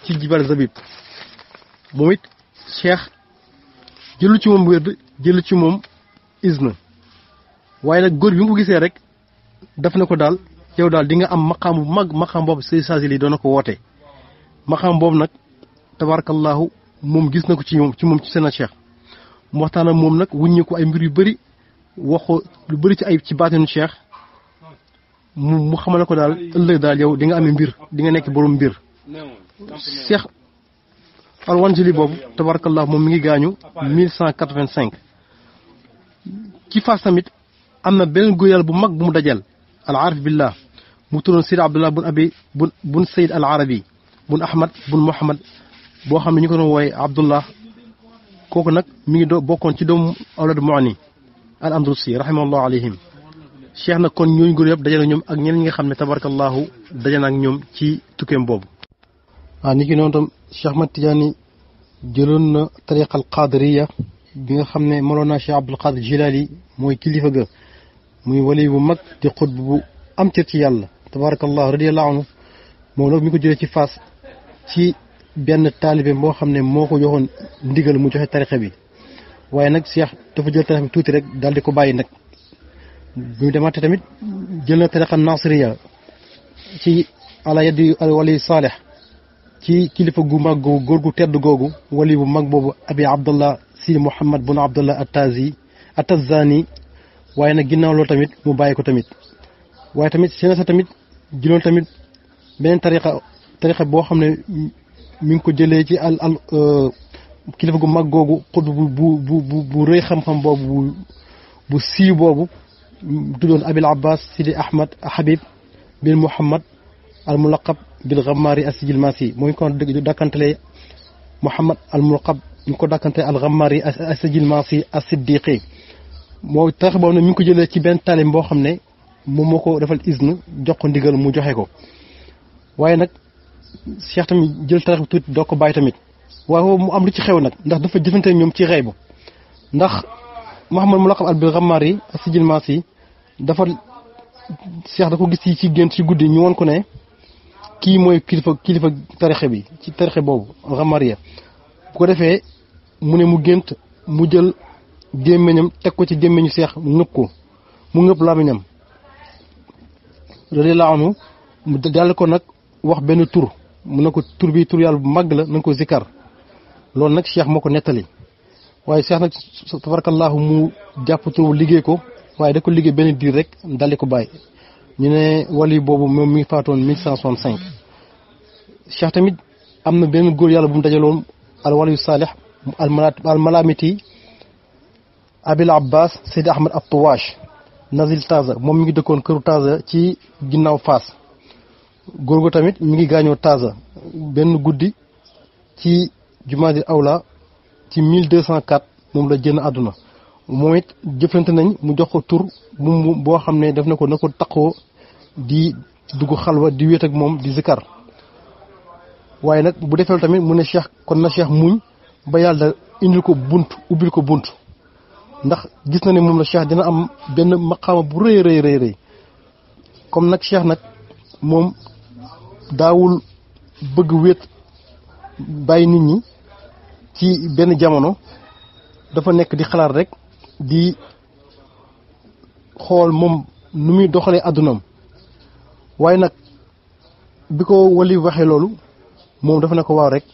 ci Jibal Zabib moom it Cheikh jëlu ci moom wérd jëlu ci moom izna waaye nag góor bi mu ko gisee rek daf na ko daal yow daal di nga am maqaam bu mag maqaam boobu Seyd Saasili doon na ko woote maqaam boobu nag tabarakallahu moom gis na ko ci moom ci seen Cheikh mu waxtaan ak moom nag wuññi ko ay mbir yu bëri waxoo lu bëri ci ay ci baatinu Cheikh mu xamal ko daal ëllëg daal yow di nga amee mbir di nga nekk borom mbir Cheikh al-Wanjali boobu tabarakallah moom mi ngi gaañu 1185 ci Fass tamit am na benn góor yàlla bu mag bu mu dajal al arif billah mu turoon Seyd Abdullah bun Abi bun Seyd al Arabi bun Ahmad bun Muhammad boo xam ne ñu ko doon wooye Abdullah kooku nag mi ngi bokkoon ci doomu awlad Mu'ni al Andalusi rahimahullah alayhim Cheikh nag kon ñooñu góor yëpp dajale ñoom ak ñeneen ñi nga xam ne tabarakallahu dajale ak ñoom ci tukkeem boobu. ni ki noonu tam Cheikh Ahmad Tidiane jëloon na tariqa al qadiriya bi nga xam ne Mawlana Cheikh Abdul Qadir Jilali mooy kilifa ga muy wali bu mag di xutb bu am cër ci yàlla tabarakallahu radiyallahu anhu moom nag mi ko jëlee ci Fass ci benn taalibe boo xam ne moo ko joxoon ndigal mu joxe tariqa bi waaye nag Cheikh dafa jël tariqa bi tuuti rek daal di ko bàyyi nag bu ñu demaatee tamit jël na tariqa nasiriya ci ala yadi wali saalih ci kilifa gu mag googu góor gu tedd googu wali bu mag boobu abi abdallah si Muhammad bun abdallah At-Tazani waaye nag ginnaaw loolu tamit mu bàyyi ko tamit waaye tamit seen sa tamit jëloon tamit beneen tariqa boo xam ne mi ngi ko jëlee ci kilifa gu mag googu xut bu rëy xam-xam boobu bu siiw boobu tuddoon Abil Abbas Sidi Ahmad Habib bin Muhammad al mulaqab bil Ghamari as-Sijilmasi mooy ko dakkantalee Muhammad al mulaqab ñu ko dakkantalee al Ghamari as-Sijilmasi as-Siddiqi moo tariqa boobu nag mi ngi ko jëlee ci benn talim boo xam ne moom moo ko defal izn jox ko ndigal mu joxe ko waaye nag Cheikh tamit jël tariqa bi tuuti doo ko bàyyi tamit waaye mu am lu ci xew nag ndax dafa jëfante ñoom ci xëy bu ndax Muhammad mulaqab al bil Ghamari as-Sijilmasi dafa Cheikh da ko gis ci gént ci guddi ñu won ko ne kii mooy kilifa tariqa bi ci tariqa boobu Ghamariya bu ko defee mu ne mu gént mu jël gémmiñam teg ko ci gémmiñu Cheikh mu ngëpp ko mu ngëpp làmmiñam radiyallahu anhu mu dal ko nag wax benn tur mu ne ko tur bi tur yàlla bu màgg la na nga ko zikkar loolu nag Cheikh moo ko nettali waaye Cheikh nag tabarakallahu mu jàpp tur liggéey ko waaye da ko liggéey benn diir rek daldi ko bàyyi ñu ne wali boobu moom mi ngi faatoon 1165 Cheikh tamit am na benn góor yàlla bu mu dajaloon al waliyu saalih al malamiti Abil Abbas Seydi Ahmad at-Tawash Nazil Taza moom mi ngi dëkkoon këru Taza ci ginnaaw Faas góor gu tamit mi ngi gaañoo Taza benn guddi ci Jumaadil Awla ci 1204 moom la génn àdduna moom it jëflante nañ mu jox ko tur boo xam ne def na ko taqoo di dugg xalwa di wéet ak moom di zikar waaye nag bu defee tamit mu ne Cheikh kon na Cheikh muñ ba yàlla indil ko ubbil ko bunt ndax gis na ne moom la Cheikh dina am benn maqaama bu rëy comme nag Cheikh nag moom daawul bëgg wéet bàyyi nit ñi ci benn jamono dafa nekk di xalaat rek di xool moom nu muy doxalee àddunaam waaye nag bi ko wali waxee loolu moom dafa ne ko waaw rek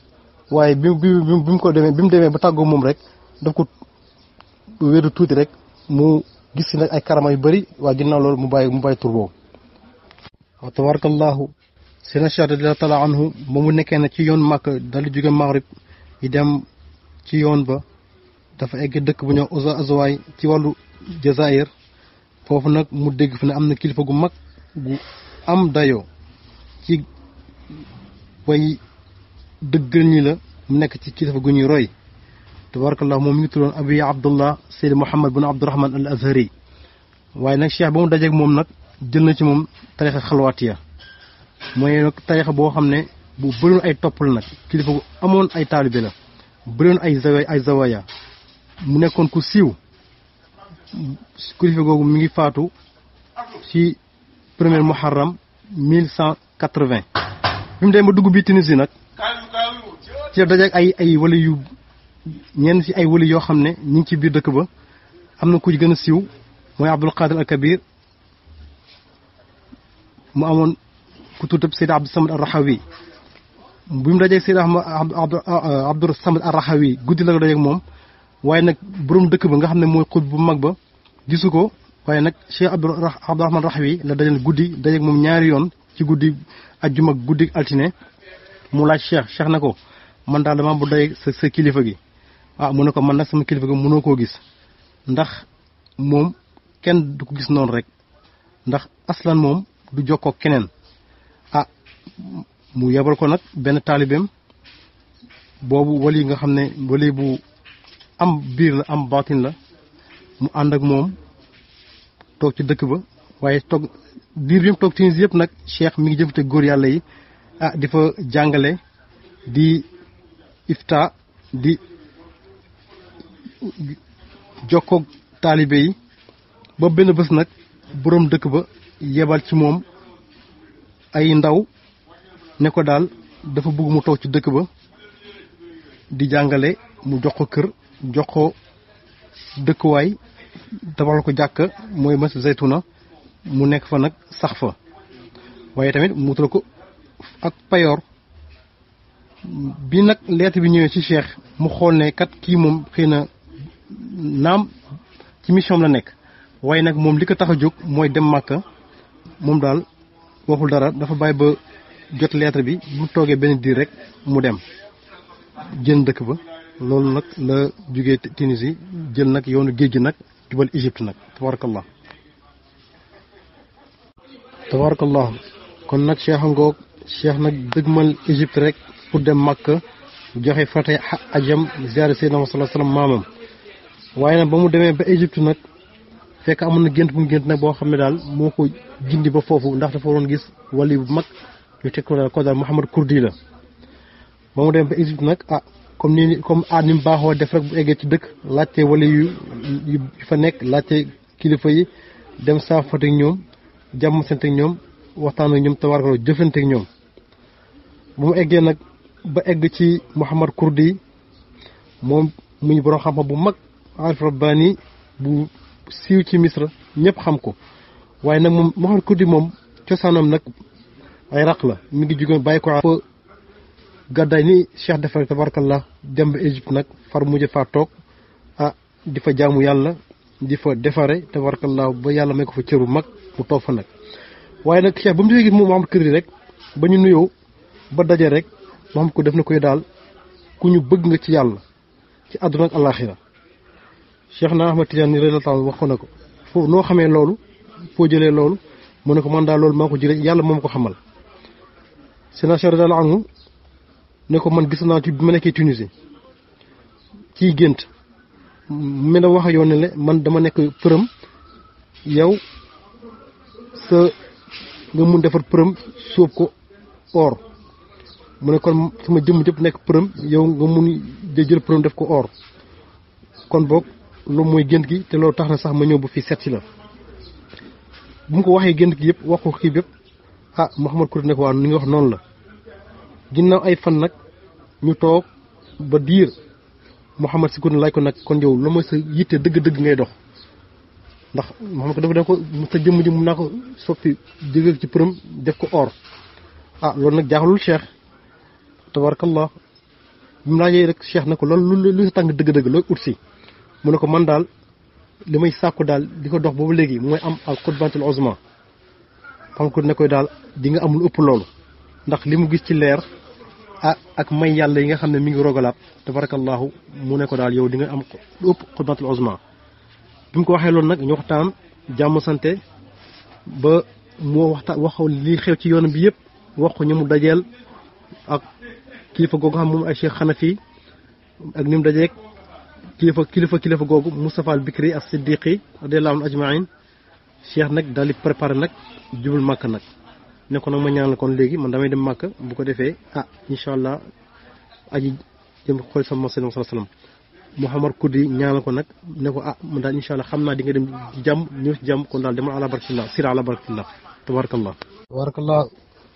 waaye bi mu demee ba tàggoo moom rek daf ko wéeru tuuti rek mu gis si nag ay karama yu bëri waaye ginnaaw loolu mu bàyyi tur boobu wa tabarakallahu seen Cheikh radiyallahu taala anhu moom mu nekkee na ci yoon Màkk dal di jóge Maghrib yi dem ci yoon ba dafa egg dëkk bu ñëw Azaway ci wàllu Jazaïr foofu nag mu dégg fi ne am na kilifa gu mag gu am dayoo ci way dëggal ñi la mu nekk ci kilifa gu ñuy roy tabarakallah moom mi ngi tuddoon Abi Abdullah Seydi Mouhammad bin Abdurahman al Azhari waaye nag Cheikh ba mu dajeeg moom nag jël na ci moom tarixa xalwaatiya mooy nag tarixa boo xam ne bu bëriwoon ay toppal nag kilifa gu amoon ay taalibe la bëriwoon ay zawaya mu nekkoon ku siiw kilifa googu mi ngi faatu ci premier muharram 1180 bi mu dem ba dugg bi Tunisie nag ci dajeeg ay wali yu ñenn ci ay wali yoo xam ne ñu ngi ci biir dëkk ba am na ku ci gën a siiw mooy Abdul Qadir al Kabir mu amoon ku tudd Seydi Abdou Samad ar-Rahawi bi mu dajeeg Seydi Abdou Samad ar-Rahawi guddi la ko dajeeg moom waaye nag borom dëkk ba nga xam ne mooy xut bu mag ba gisu ko waaye nag Cheikh Abdourahman Rahawi la dajal guddi dajeeg moom ñaari yoon ci guddi ajjuma guddi altine mu laaj Cheikh na ko man daal dama bu dajeeg sa kilifa gi mu ne ko man nag sama kilifa gi mënoo koo gis ndax moom kenn du ko gis noonu rek ndax aslan moom du jokkoo keneen mu yebal ko nag benn taalibeem boobu wali nga xam ne wali bu am biir la am baatin la mu ànd ak moom toog ci dëkk ba waaye toog biir bi mu toog Tunis yëpp nag Cheikh mi ngi jëfate góor yàlla yi di fa jàngale di ifta di jokkoog taalibe yi ba benn bés nag boroom dëkk ba yebal ci moom ay ndaw ne ko daal dafa bëgg mu toog ci dëkk ba di jàngale mu jox ko kër jox ko dëkkuwaay tabaxal ko jàkka mooy mas Zaytuna mu nekk fa nag sax fa waaye tamit mu wutal ko ak payoor bi nag lettre bi ñëwee ci Cheikh mu xool ne kat kii moom xëy na naam ci mission la nekk waaye nag moom li ko tax a jóg mooy dem Màkka moom daal waxul dara dafa bàyyi ba jot lettre bi bu toogee benn diir rek mu dem jën dëkk ba. loolu nag la jógee Tunisie jël nag yoonu géej gi nag jubal Égypte nag tabarakallah kon nag cheikh ngoog cheikh nag dëgmal Égypte rek pour dem Makka joxe fate ajam ziyaare Seydina Muhammad sallallahu alayhi wasallam maamam waaye nag ba mu demee ba Égypte nag fekk amoon na gént bu mu gént nag boo xam ne daal moo ko gindi ba foofu ndax dafa waroon gis wali bu mag ñu teg ko daal Mouhamad Kurdi la ba mu demee ba Égypte nag comme ni mu baaxoo def rek bu eggee ci dëkk laajte wala yu fa nekk laajte kilifa yi dem saafante ak ñoom jàmm sante ak ñoom waxtaan ak ñoom tabaaraka jëfante ak ñoom bu mu eggee nag ba egg ci Mouhamad Kurdi moom muy borom xam-xam bu mag arif rabbani bu siiw ci Misra ñëpp xam ko waaye nag moom Mouhamad Kurdi moom cosaanam nag ay raq la mi ngi jóge bàyyi ko fa gàddaay ni cheikh defar tabarakallah dem ba Égypte nag far mujj faa toog di fa jaamu yàlla di fa defare tabarakallah ba yàlla may ko fa cër bu mag mu toog fa nag waaye nag cheikh ba mu defee gis moom Mouhamad Kurdi rek ba ñu nuyoo ba daje rek Mouhamad Kurdi def na koy daal ku ñu bëgg nga ci yàlla ci àdduna ak alaxira cheikh na Ahmad Tidiane radiyallahu ta'ala wax ko na ko foo noo xamee loolu foo jëlee loolu mu ne ko man daal loolu maa ko jëlee yàlla moom ko xamal sena cheikh radiyallahu anhu ne ko man gis naa ci bi ma nekkee Tunisie ciy gént mu ne wax ak yow ne le man dama nekk përëm yow sa nga mun defar përëm sóob ko or mu ne kon sama jëmm jëpp nekk përëm yow nga mun jël përëm def ko or kon boog loolu mooy gént gi te loolu tax na sax ma ñëw ba fii seet si la bu mu ko waxee gént gi yëpp wax ko kii yëpp Mouhamad Kurdi ne ko waa ni nga wax noonu la ginnaaw ay fan nag ñu toog ba diir Mouhamad si Kurdi laaj ko nag kon yow la mooy sa yitte dëgg-dëgg ngay dox ndax Mouhamad ko dafa def ko sa jëmm ji mun naa ko soppi jóge ci përëm def ko or loolu nag jaaxalul cheikh tabarakallah bi mu laajee rek cheikh na ko loolu lu sa tàng dëgg-dëgg looy ut si mu ne ko man daal li may sàkku daal di ko dox boobu léegi mooy am al qutbatul uzma xam ko ne koy daal di nga am lu ëpp loolu ndax li mu gis ci leer ak may yàlla yi nga xam ne mi ngi rogalaat tabarakallahu mu ne ko daal yow di nga am lu ëpp qutbatul uzma bi mu ko waxee loolu nag ñu waxtaan jàmm sante ba moo wax li xew ci yoonam bi yëpp wax ko ñu mu dajeel ak kilifa googu xam moom ay cheikh Xanafi ak ni mu dajeeg kilifa googu Moustapha al Bikri as Siddiqi radiyallahu anhu ajmain cheikh nag daal di préparé nag jubal màkk nag ne ko nag ma ñaan la kon léegi man damay dem màkk bu ko defee incha allah aji jëm xool sama sallallahu alayhi wasallam Mouhamad Kurdi ñaanal ko nag ne ko man daal incha allah xam naa di nga dem ci jàmm ñëw ci jàmm kon daal demal ala barakallah sir ala barakallah tabarakallah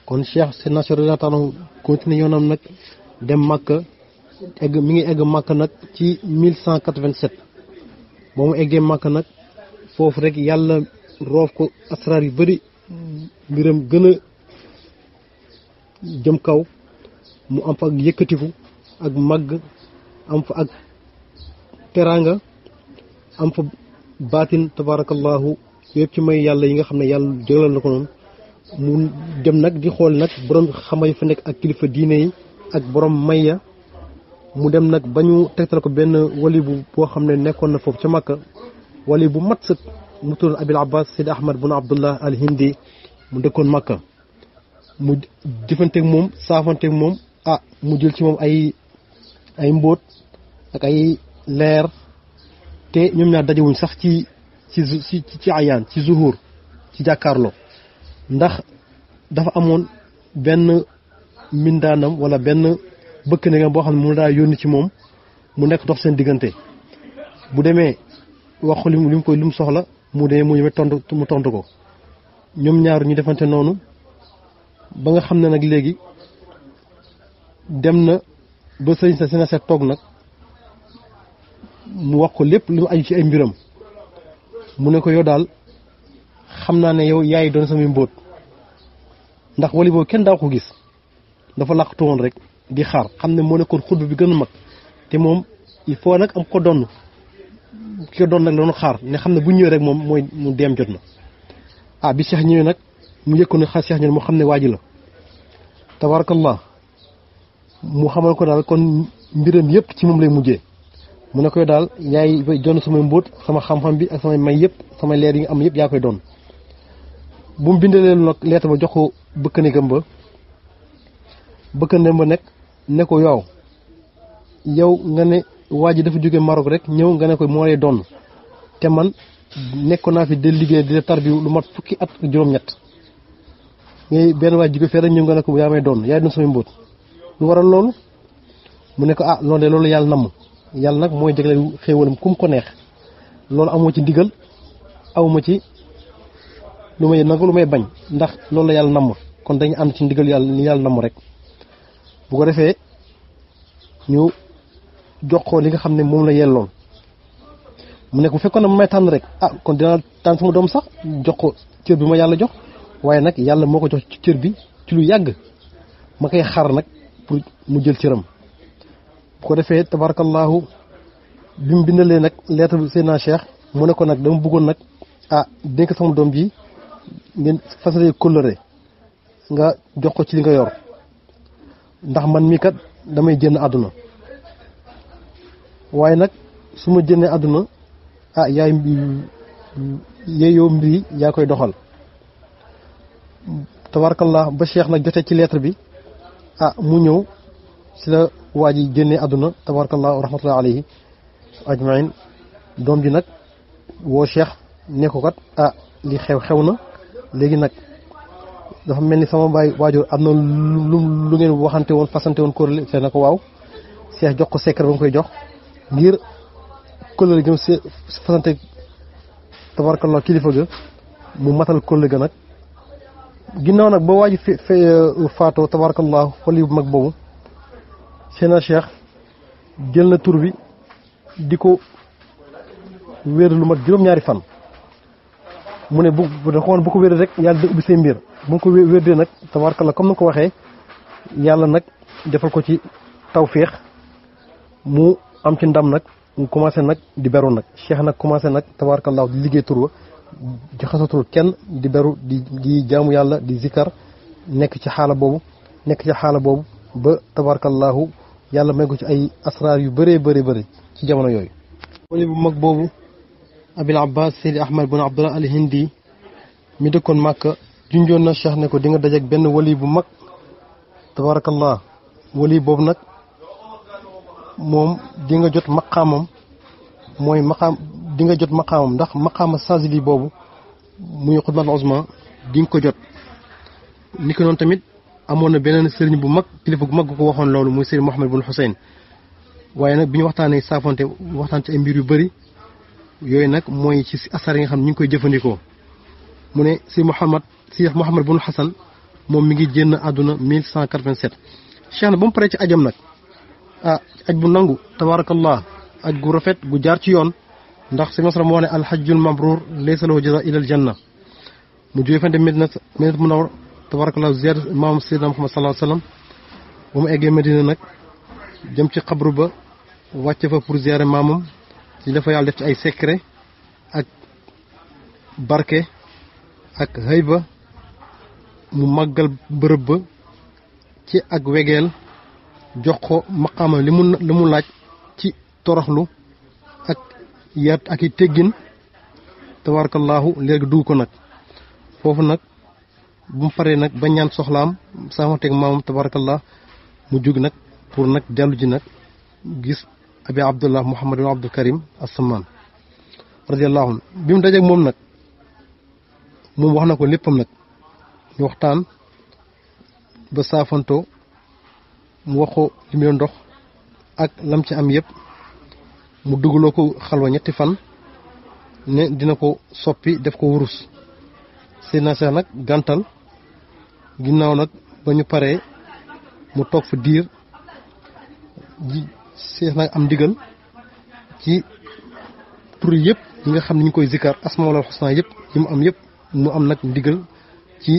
kon cheikh seen national taala continué yoonam nag dem màkk mi ngi egg màkk nag ci 1187 ba mu eggee màkk nag foofu rek yàlla roof ko asraar yu bëri mbiram gën a jëm kaw mu am fa ak yëkkatiku ak màgg am fa ak teraanga am fa baatin tabarakallahu yëpp ci may yàlla yi nga xam ne yàlla jëlal na ko noonu mu dem nag di xool nag borom xama yi fa nekk ak kilifa diine yi ak borom mayya mu dem nag ba ñu tegtal ko benn wali boo xam ne nekkoon na foofu ca Makka wali bu mat sëkk mu tudd Abil Abbas Sidi Ahmad bun Abdullah al Hindi mu dëkkoon Makka mu jëfanteeg moom saafanteeg moom mu jël ci moom ay mbóot ak ay leer te ñoom ñaar dajewuñ sax ci ayaan ci zuhur ci jàkkaarloo ndax dafa amoon benn mbindaanam wala benn bëkk néegam boo xam ne mu daa yónni ci moom mu nekk dox seen diggante bu demee wax ko li mu soxla mu demee mu tontu ko ñoom ñaar ñu defante noonu ba nga xam ne nag léegi dem na ba sëriñ sa sena seet toog nag mu wax ko lépp lu aju ci ay mbiram mu ne ko yow daal xam naa ne yow yaay doon samay mbóot ndax wali boobu kenn daaw ko gis dafa làqatu woon rek di xaar xam ne moo nekkoon xutba bi gën a mag te moom il faut nag am ko donn ki ko doon nag la doon xaar ne xam ne bu ñëwee rek moom mooy mu dem jot na bi Cheikh ñëwee nag mu yëg ko ne Cheikh ñun mu xam ne waa ji la tabarakallah mu xamal ko daal kon mbiram yëpp ci moom lay mujjee mu ne koy daal yaay doon samay mbóot sama xam-xam bi ak samay may yëpp samay leer yi nga am yëpp yaa koy doon bu mu bindalee nag lettre ba jox ko bëkkanegam ba bëkkanegam ba nekk ne ko yow nga ne waa ji dafa jóge Maroc rek ñëw nga ne ko moo lay doon te man nekkoon naa fi de liggéey di tarbi lu mat fukki at ak juróom-ñett ngay benn waa ji ko fee rek ñëw nga ne ko yaa may doon yaay doon samay mbóot lu waral loolu mu ne ko loolu de loolu yàlla namm yàlla nag mooy jagleel xéewalam kum ko neex loolu amoo ci ndigal awma ci lu may nangu lu may bañ ndax loolu la yàlla namm kon dañu ànd ci ndigal yàlla ni yàlla namm rek bu ko defee ñu jox ko li nga xam ne moom la yelloon mu ne bu fekkoon ne may tànn rek kon dinaa tànn sama doom sax jox ko cër bi ma yàlla jox waaye nag yàlla moo ko jox ci cër bi ci lu yàgg ma koy xaar nag pour mu jël cëram bu ko defee tabarakallahu bi mu bindalee nag lettre bi Seydina Cheikh mu ne ko nag dama bëggoon nag dénk sama doom ji ngeen fasalee kóllëre nga jox ko ci li nga yor ndax man mii kat damay génn àdduna waaye nag su ma génnee àdduna yaay yeeyoo mbir yi yaa koy doxal tabarakallah ba Cheikh nag jotee ci lettre bi mu ñëw si la waa ji génnee àdduna tabarakallah rahmatullahi alayhi ajmain doom ji nag woo Cheikh ne ko kat li xew na léegi nag dafa mel ni sama baay waajur am na lu ngeen waxante woon fasante woon kóllëre see na ko waaw Cheikh jox ko secret ba mu koy jox ngir kóllëre gi fasante tabarakallah kilifa ga mu matal kóllëre ga nag ginnaaw nag ba waa ji faatoo tabarakallah wali bu mag boobu Seydina Cheikh jël na tur bi di ko wéer lu mat juróom-ñaari fan mu ne bu ko wéer rek yàlla da ubbi say mbir bu mu ko wéerdee nag tabarakallah comme ni nga ko waxee yàlla nag defal ko ci tawféex mu am ci ndam nag mu commencé nag di beru nag Cheikh nag commencé nag tabarakallah di liggéey tur wa jaxasatul kenn di beru di jaamu yàlla di zikkar nekk ci xaala boobu ba tabarakallahu yàlla may ko ci ay asraar yu bëree bëri ci jamono yooyu wali bu mag boobu Abil Abbas Seydi Ahmad bun Abdullah al Hindi mi dëkkoon Màkka junjoon na Cheikh ne ko di nga dajeek benn wali bu mag tabarakallah wali boobu nag moom di nga jot maqaamam ndax maqaama Saazili boobu muy xutbatul uzma di nga ko jot ni ko noonu tamit amoon na beneen sëriñ bu mag kilifa gu mag gu ko waxoon loolu muy sëriñ Mouhamed bun Hussein waaye nag bi ñu waxtaanee saafonte waxtaan ci ay mbir yu bëri yooyu nag mooy ci asar yi nga xam ne ñu ngi koy jëfandikoo mu ne si Mouhamed bun Hassan moom mi ngi génn àdduna 1187 Cheikh na ba mu paree ci ajam nag aj bu nangu tabarakallah aj gu rafet gu jaar ci yoon ndax si masra moo ne alhajjul mabrur laysa lahu jaza illa al janna mu jógee fante Medina Munawwara tabarakallah ziyaar maam Seydina Muhammad sallallahu alayhi wasallam ba mu eggee Medina nag jëm ci xabru ba wàcce fa pour ziyaare maamam ci dafa yàlla def ci ay secret ak barke ak hayba mu màggal bërëb ba ci ak wegeel jox ko maqaama li mu laaj ci toroxlu ak yat ak i teggin tabarakallahu léegi dugg ko nag foofu nag bu mu paree nag ba ñaan soxlaam sama teg maamam tabarakallah mu jug nag pour nag dellu ji nag gis abi abdullah muhammad ibn abdul karim as-samman radiyallahu anhu bi mu dajeeg moom nag moom wax na ko léppam nag ñu waxtaan ba saafantoo mu wax ko li mu doon dox ak lam ci am yëpp mu dugaloo ko xalwa ñetti fan ne dina ko soppi def ko wurus Seydina Cheikh nag gàntal ginnaaw nag ba ñu paree mu toog fa diir Cheikh nag am ndigal ci tur yëpp yi nga xam ne ñu koy zikkar asmaul husna yëpp yi mu am yëpp mu am nag ndigal ci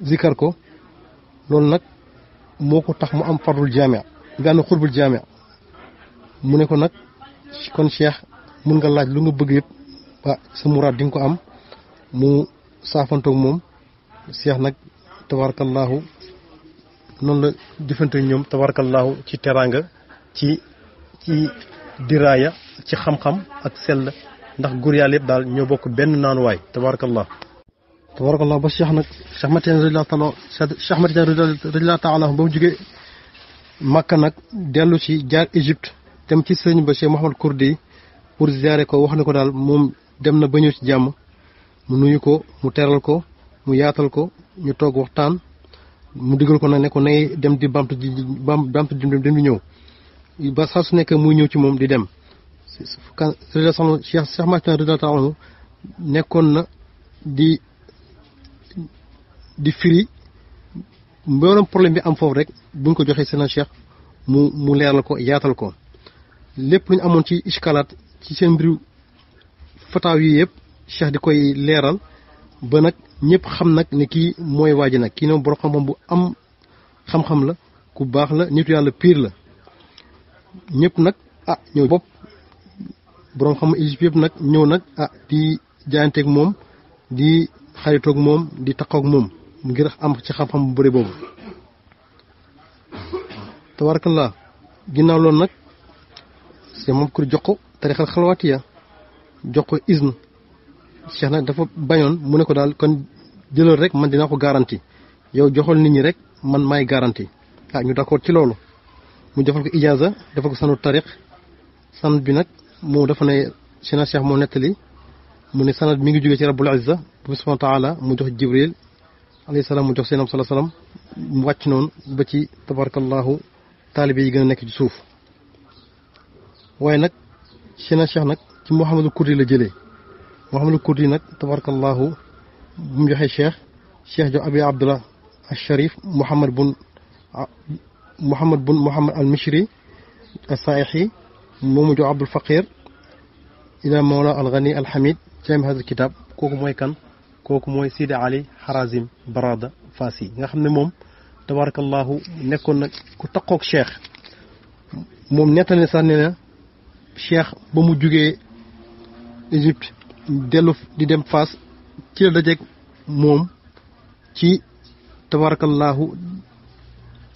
zikkar ko loolu nag moo ko tax mu am fardul jaami bi am na xurbul jaami mu ne ko nag kon Cheikh mun nga laaj lu nga bëgg yëpp sa muraad di nga ko am mu saafantoog moom Cheikh nag tabarakallahu noonu la jëfante ñoom tabarakallahu ci teraanga ci diraaya ci xam-xam ak sell ndax góor yàlla yëpp daal ñoo bokk benn naanuwaay tabarakallah ba Cheikh nag Cheikh Ahmad Tidiane radiyallahu taala ba mu jógee Makka nag dellu ci jaar Égypte dem ci sëñ ba Cheikh Mouhamad Kurdi pour ziare ko wax ne ko daal moom dem na ba ñëw ci jàmm mu nuyu ko mu teral ko mu yaatal ko ñu toog waxtaan mu digal ko nag ne ko nay dem di bamtu dem di ñëw ba saa su nekk muy ñëw ci moom di dem Cheikh Ahmad Tidiane radiyallahu taala nekkoon na di firi mboolem problème bi am foofu rek buñ ko joxee seen Cheikh mu leeral ko yaatal ko lépp lu ñu amoon ci iskalaat ci seen mbiru fataaw yi yëpp Cheikh di koy leeral ba nag ñëpp xam nag ne kii mooy waaji nag kii noonu borom xam-xam bu am xam-xam la ku baax la nitu yàlla pire la ñëpp nag ñëw bopp borom xam Égypte yëpp nag ñëw nag di jaayanteeg moom di xaritoog moom di taqoog moom ngir am ci xam-xam bu bëri boobu tabarakallah ginnaaw loolu nag c'est moom kur jox ko tarixal xalwaatiya jox ko izn Cheikh nag dafa bañoon mu ne ko daal kon jëlal rek man dinaa ko garanti yow joxal nit ñi rek man maay garanti ñu d'accord ci loolu mu defal ko ijaaza defal ko sanu tarix sanad bi nag moom dafa ne seen Cheikh moo nettali mu ne sanad mi ngi jógee ci rabbul izza bu subhanahu wa taala mu jox jibril alayhi salaam mu jox seenam sallallahu alayhi wasallam mu wàcc noonu ba ci tabarakallahu taalibe yi gën a nekk ci suuf waaye nag seen Cheikh nag ci Mouhamadul Kurdi la jëlee Mouhamadul Kurdi nag tabarakallahu bu mu joxee Cheikh jox Abi Abdullah al-Sharif Mouhamad al-Mishri as-Saaixi moomu jox Abdul Faqir ila Mawla al-Ghani al-Hamid jaami hada kitab kooku mooy kan kooku mooy Sidi Ali Harazim Barada Fassi nga xam ne moom tabarakallahu nekkoon na ku taqoog Cheikh moom nettali ne sax ne na Cheikh ba mu jugee Égypte dellu di dem Fass ci la dajeeg moom ci tabarakallahu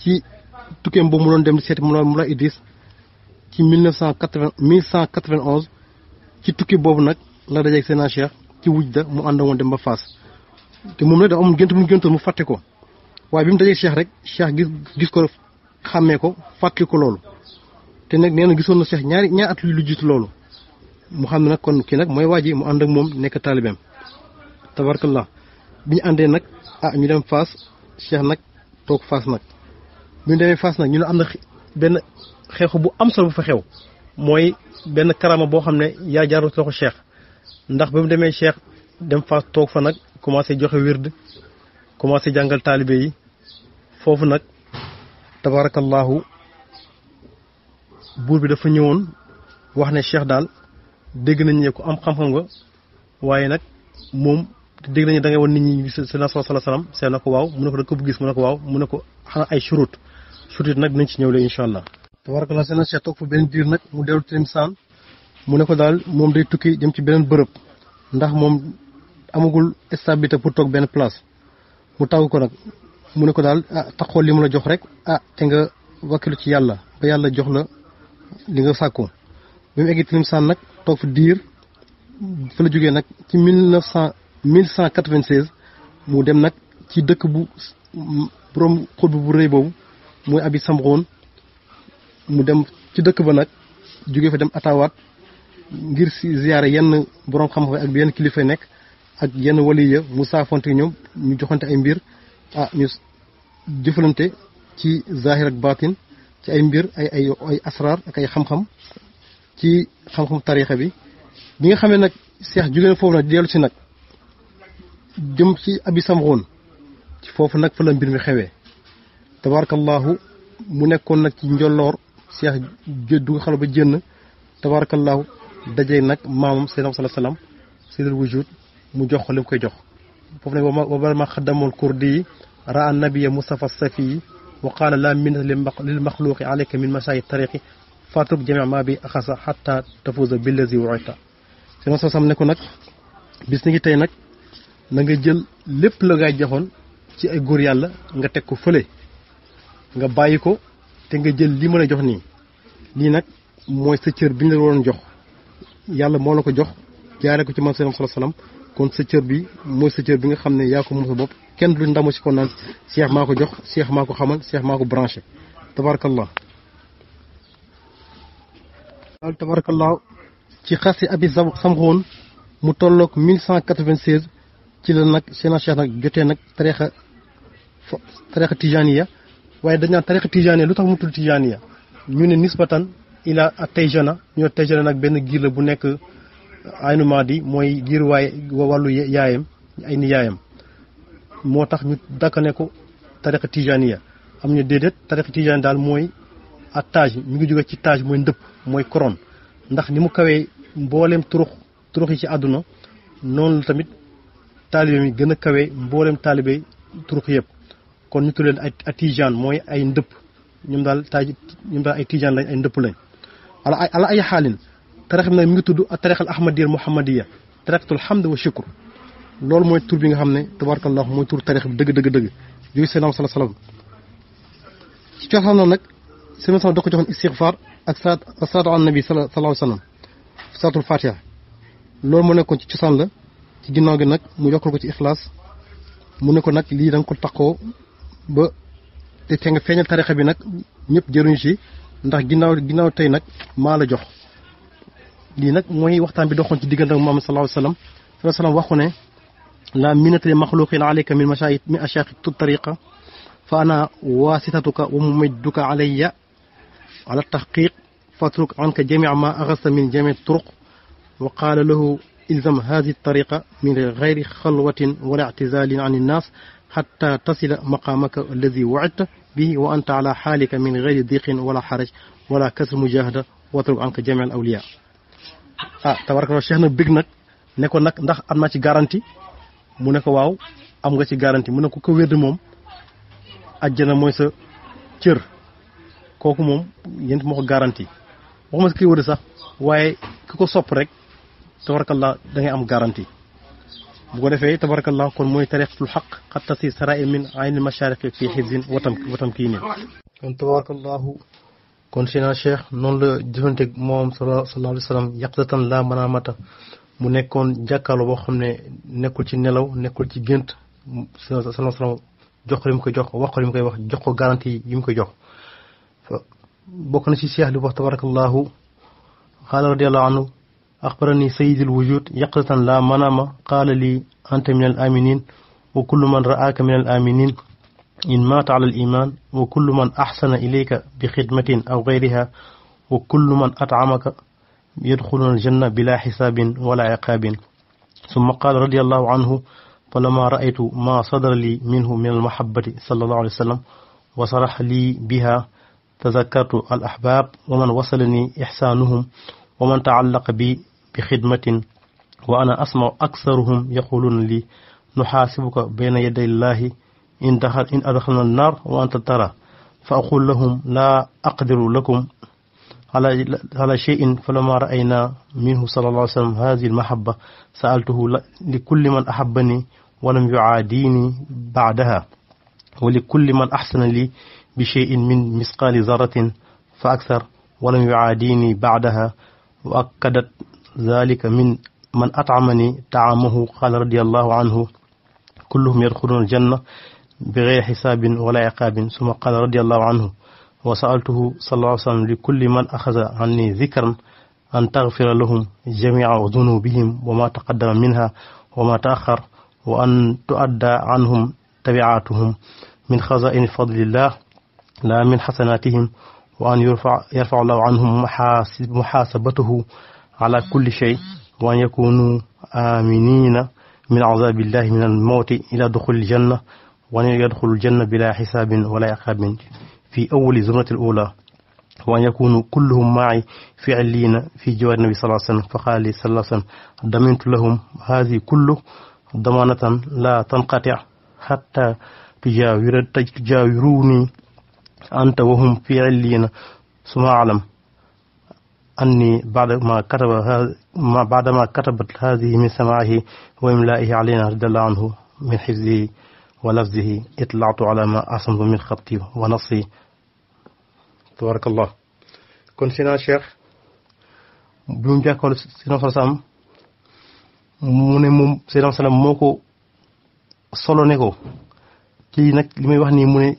ci tukkeem boobu mu doon dem di seeti Mawla Idris ci 1191 ci tukki boobu nag la dajeeg seen Cheikh ci wujda mu ànd woon dem ba Fass te moom nag da am gént bu mu géntoon mu fàtte ko waaye bi mu dajeeg Cheikh rek Cheikh gis ko xàmmee ko fàttali ko loolu te nag nee na gisoon na Cheikh ñaari at lu jiitu loolu mu xam ne nag kon kii nag mooy waa ji mu ànd ak moom nekk taalibeem tabarakallah bi ñu àndee nag ñu dem Fass Cheikh nag toog Fass nag bi ñu demee Fass nag ñu ne am na benn xeexu bu am solo bu fa xew mooy benn karama boo xam ne yaa jaarul loxo Cheikh ndax ba mu demee Cheikh dem Fass toog fa nag commencé joxe wird commencé jàngal taalibe yi foofu nag tabarakallahu buur bi dafa ñëwoon wax ne Cheikh daal dégg nañ ne ko am xam-xam nga waaye nag moom dégg nañu da ngay woon nit ñi sallallahu alayhi wasallam seen na ko waaw mu ne ko da ko bëgg gis mu ne ko waaw mu ne ko xanaa ay shurut nag dinañ ci ñëw léegi incha allah tabarakallah seen Cheikh toog fa benn diir nag mu dellu Tilimsaan mu ne ko daal moom day tukki dem ci beneen bërëb ndax moom amagul stabilité pour toog benn place mu tàggu ko nag mu ne ko daal taxool li mu la jox rek te nga wakkilu ci yàlla ba yàlla jox la li nga sàkku bi mu eggi Tilimsaan nag toog fa diir fa la jógee nag ci 1196 mu dem nag ci dëkk bu borom xutbu bu rëy boobu muy Abi Samghon mu dem ci dëkk ba nag jógee fa dem Atawaat ngir si ziyaare yenn borom xam-xam ak yenn kilifa nekk ak yenn waliya mu saafonte ñoom ñu joxante ay mbir ñu jëfalante ci zahir ak batin ci ay mbir ay asrar ak ay xam-xam ci xam-xam tarixa bi nga xamee nag Cheikh jógee na foofu nag dellu si nag jëm ci Abi Samghon ci foofu nag fa la mbir mi xewee tabarakallahu mu nekkoon nag ci njolloor Cheikh du xala ba jënn tabarakallahu dajee nag maamam Seydina sallallahu alayhi wasallam sayyidul wujud mu jox ko li mu koy jox foofu nag wa ma xaddamul kurdi raa nabiyya mustafa safi wa qaala la minna lil maxluqi alayka min mashayi tariqi fatruk jami ma bi axasa xatta tafuza billazi wu'ita Seydina sallallahu alayhi wasallam ne ko nag bis ni ngi tey nag na nga jël lépp la ngay joxoon ci ay góor yàlla nga teg ko fële nga bàyyi ko te nga jël li mën a jox nii lii nag mooy sa cër bi ñu la waroon jox yàlla moo la ko jox jaare ko ci man sallallahu alayhi wasallam kon sa cër bi mooy sa cër bi nga xam ne yaa ko moom sa bopp kenn du ndamu si kon naan cheikh maa ko jox cheikh maa ko xamal cheikh maa ko branché tabarakallah daal tabarakallah ci xas yi abi samxoon mu tolloog 1196 ci la nag Seydina Cheikh nag jotee nag tarixa tijaniya waaye dañ naan tarixa tijaniya lu tax mu tudd tijaniya ñu ne nisbatan ila Tayjana ñoo Tayjana nag benn giir la bu nekk Aynu Maadi mooy giir waaye wàllu yaayam ay ni yaayam moo tax ñu dakkane ko tarixa tijaniya am ñu déedéet tarixa tijaniya daal mooy ak taaj mi ngi jóge ci taaj mooy ndëpp mooy couronne ndax ni mu kawee mbooleem turux yi ci àdduna noonu la tamit taalibe mi gën a kawee mbooleem taalibe turux yëpp kon ñu tuddee ay tijaan mooy ay ndëpp ñoom daal ay tijaan lañ ay ndëpp lañ ala ay xaalin tarix bi nag mi ngi tudd tarixal ahmadiyya muhammadiya tarixatul hamd wa shukr loolu mooy tur bi nga xam ne tabarakallah mooy tur tarix bi dëgg yooyu seen am sala salam ci cosaan nag seen sama da ko joxoon istighfar ak salaatu ala nabi sallallahu alayhi wa sallam salaatul fatiha loolu moo nekkoon ci cosaan la ci ginnaaw gi nag mu yokkal ko ci ixlaas mu ne ko nag lii da nga ko taxoo ba te nga feeñal tarixa bi nag ñëpp jëruñu ci ndax ginnaaw tey nag maa la jox lii nag mooy waxtaan bi doxoon ci diggante ak Muhammad sallallahu alayhi wa sallam waxu ne la minata li maxluqin alayka min ashaqi tariqa fa ana wasitatuka wa mumidduka alayya ala tahqiq fatruk anka jamia ma axasta min jami turuq wa qaala lahu ilzam hadihi tariqa min gayri xalwatin wala ictizalin an innas xatta tasila maqamaka alladi wacadta bihi wa anta ala xaalika min gayri diqin wala xaraj wala kasr mujahada watruk anka jami al awliya tabaraka cheikh na bég nag ne ko nag ndax am naa ci garantie mu ne ko waaw am nga ci garantie mu ne ko wérde moom ajjana mooy sa cër kooku moom yéen moo ko garantie waxuma si kii wërde sax waaye ki ko sopp rek tabarakallah da ngay am garantie bu ko defee tabarakallah kon mooy tarixatul xaq xatta si sara'i min aynil mashariqi fi xifzin watam kii nii kon tabarakallahu kon Seydina Cheikh noonu la jëfanteeg moom sallallahu alayhi wa sallam yaqzatan la manaamata mu nekkoon jàkkaarloo boo xam ne nekkul ci nelaw nekkul ci gént sallallahu alayhi wa sallam jox ko li mu koy jox wax ko li mu koy wax jox ko garantie yi mu koy jox bokk na ci Cheikh li wax tabarakallahu qaala radiyallahu anhu axbarani sayyidul wujud yaqzatan la manama qaala li anta min al aminin wa kullu man ra'aka min al aminin in maata ala al iman wa kullu man axsana ilayka bi xidmatin aw gayriha wa kullu man at'amaka yadxuluna al janna bila xisaabin wala iqaabin summa qaala radiyallahu anhu falamma ra'aytu ma sadara li minhu min al mahabbati sallallahu alayhi wa sallam wa saraxa lii biha tazakkartu al ahbab wa man wasalani ixsaanuhum wa man taallaqa bi xidmatin wa ana asmau aksaruhum yaquluuna li nuxaasibuka bayna yaday llahi in adxalna annar wa anta tara fa aqul lahum la aqdiru lakum ala cheyin falamma raayna minhu sallallahu alayhi wa sallam hadihi almahaba saaltuhu li kulli man ahabani walam yuaadini baadaha wa li kulli man axsana li bi cheyin min misqaali zarratin fa aksar walam yuaadini baadaha wa akkadat zalika min man at'amani taamahu qaala radiyallahu anhu kulluhum yadxuluna aljanna bi gayri xisaabin wala iqaabin summa qaala radiyallahu anhu wa sa'altuhu sallallahu alayhi wa sallam li kulli man axada anni zikran an taghfira lahum jamii'a dunubihim wa ma taqaddama minha wa ma ta'akhkhar wa an tu'adda anhum tabi'atuhum min xazaa'ini fadlillah la min xasanatihim wa an yarfa allahu anhum muhaasabatahu ala kulli shay wa an yakunu aminina min azabillahi min almawti ila duxuli aljanna wa an yadxulu aljanna bila xisaabin wala iqaabin fi awali zumrati alula wa an yakunu kulluhum ma'i fi illina fi jiwaari nabi sallallahu alayhi wa sallam fa qaala li sallallahu alayhi wa sallam damintu lahum haadihi kullu damanatan la tanqati hatta tujawiruni anta wa hum fi illina suma alam anni baadama katabat hadihi min samaahi wa imlaihi alayna radiallahu anhu min xifzihi wa lafzihi itlaatu ala ma asamtu min xatti wa nasi. tabarakallah. kon Seydina Cheikh bi mu jàkkool Seydina Salaam mu ne moom Seydina Salaam moo ko solo ne ko ci nag li may wax nii mu ne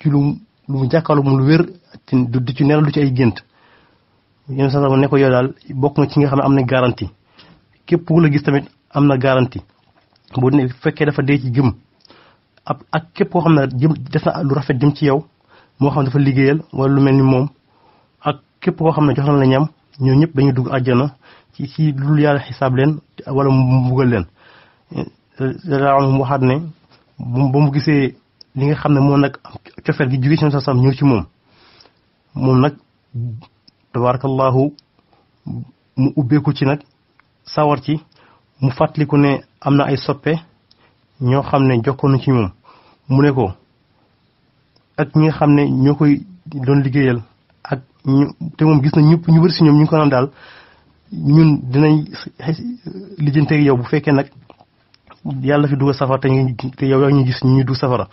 ci lu mu jàkkaarloo moom lu wér du ci nelaw du ci ay gént. yéen sax ne ko yow daal bokk na ci nga xam ne am na garantie képp ku la gis tamit am na garantie bu ne fekkee dafa dee ci gëm ak képp koo xam ne jëm def na lu rafet jëm ci yow moo xam dafa liggéeyal wala lu mel ni moom ak képp koo xam ne jox na la ñam ñoo ñëpp dañuy dugg àjjana ci lu yàlla xisaab leen wala mu mbugal leen. daa am waxaat ne ba mu gisee li nga xam ne moo nag cofeel gi jóge ci sa sam ñëw ci moom nag tabarakallahu mu ubbeeku ci nag sawar ci mu fàttaliku ne am na ay soppe ñoo xam ne jokkoon ci moom mu ne ko ak ñi nga xam ne ñoo koy doon liggéeyal ak te moom gis na ñëpp ñu bëri si ñoom ñu ngi ko naan daal ñun dinañ lijjanteeg yow bu fekkee nag yàlla fi dugg safara te yow yaa ñu gis ñu dugg safara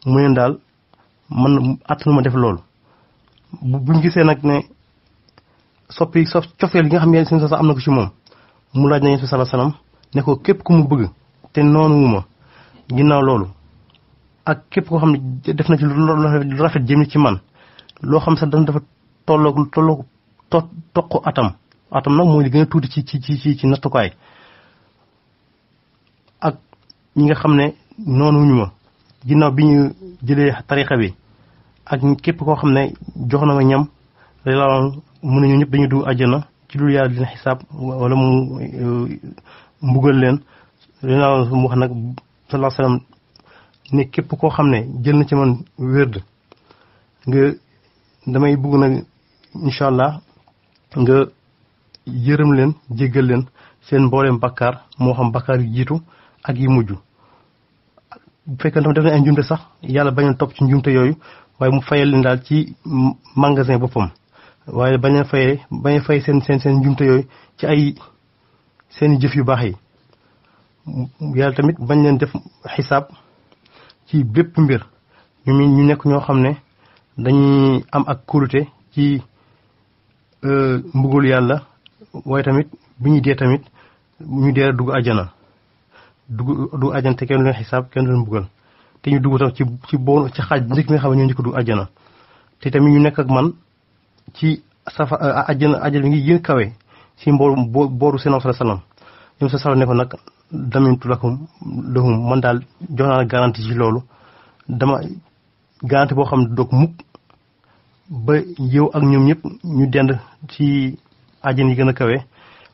mu ne daal man attanu ma def loolu. buñ gisee nag ne cofeel yi nga xam ne seen sa am na ko ci moom mu laaj na Yonent bi sallallahu alayhi wasallam ne ko képp ku mu bëgg te noonu wu ma ginnaaw loolu ak képp koo xam ne def na ci lu rafet jëm ci man loo xam sax dafa tolloo toq atam nag mooy li gën a tuuti ci nattukaay ak ñi nga xam ne noonu wuñu ma ginnaaw bi ñu jëlee tarixa bi ak képp koo xam ne jox na ma ñam mu ne ñu ñëpp dañuy dugg àjjana ci lu yàlla dina xisaab wala mu mbugal leen mu wax nag sallallahu alayhi wasallam ne képp koo xam ne jël na ci man wérd nga damay bugg nag incha allah nga yërëm leen jéggal leen seen mbooleem bakkaar moo xam bakkaar yu jiitu ak yi mujj bu fekkee dafa def na ay njumte sax yàlla bañ a topp ci njumte yooyu waaye mu fayal leen daal ci magasin boppam waaye bañ a fay seen njumte yooyu ci ay seen jëf yu baax yi yàlla tamit bañ leen def xisaab ci bépp mbir ñu nekk ñoo xam ne dañuy am ak kóolute ci mbugalu yàlla waaye tamit bu ñuy dee tamit ñu dee dugg àjjana dugg àjjana te kenn du leen xisaab kenn du leen mbugal te ñu dugg tam ci xaaj njëkk nga xam ne ñoo njëkk dugg àjjana te tamit ñu nekk ak man ci àjjana bi ngi gën kawe ci booru seen salaam ñoom sa salo ne ko nag damintu lahum man daal jox naa la garantie ci loolu dama garantie boo xam ne doog mukk ba yow ak ñoom ñëpp ñu dend ci àjjana yi gën a kawe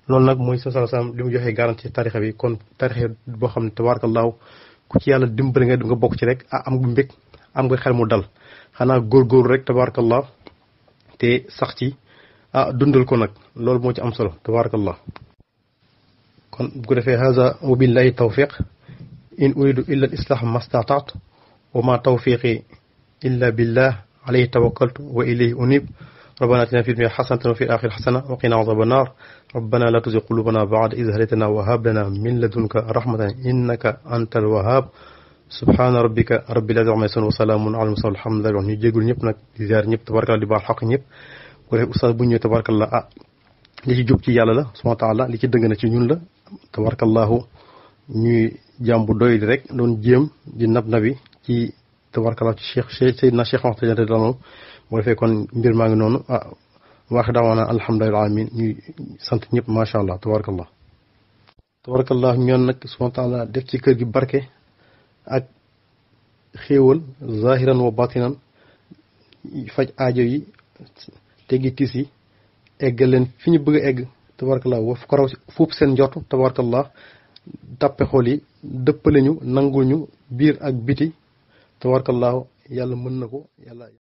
loolu nag mooy sa salaam li mu joxee garantie ci tarixa bi kon tarixa boo xam ne tabarakallahu ku ci yàlla dimbali nga bokk ci rek am nga mbég am nga xel mu dal xanaa góorgóorlu rek tabarakallah te sax ci dundal ko nag loolu moo ci am solo tabarakallah kon bu ko defee haza wa billahi tawfiq in uridu illa al islah mastataat wa ma tawfiqi illa billah alayhi tawakkaltu wa ilayhi unib ربنا اتنا في الدنيا حسنة وفي الآخرة حسنة وقنا عذاب النار ربنا لا تزغ قلوبنا بعد إذ هديتنا وهب لنا من لدنك رحمة إنك أنت الوهاب سبحان ربك رب العزة عما يصفون وسلام على المرسلين الحمد لله ñu jéggul ñëpp nag di ziar ñëpp tabarakallah di baal xaq ñëpp ko def oustaz bu ñëwee tabarakallah li ci jub ci yàlla la subhanahu wa ta'ala li ci dëng na ci ñun la tabarakallahu ñuy jàmm bu doy di rek doon jéem di nabi ci tabarakallah ci Seydina Cheikh Ahmad moo defee kon mbir maa ngi noonu waax daawaana alhamdulillahi alamin ñuy sant ñëpp macha allah tabarakallah ñoon nag subhanahu wa ta'ala def ci kër gi barke ak xéewal zahiran wa batinan faj aajo yi teggi tiis yi eggal leen fi ñu bëgg a egg tabarakallah wa ko raw fuub seen njort tabarakallah tàppe xool yi dëppale ñu nangul ñu biir ak biti tabarakallah yàlla mën na ko yàlla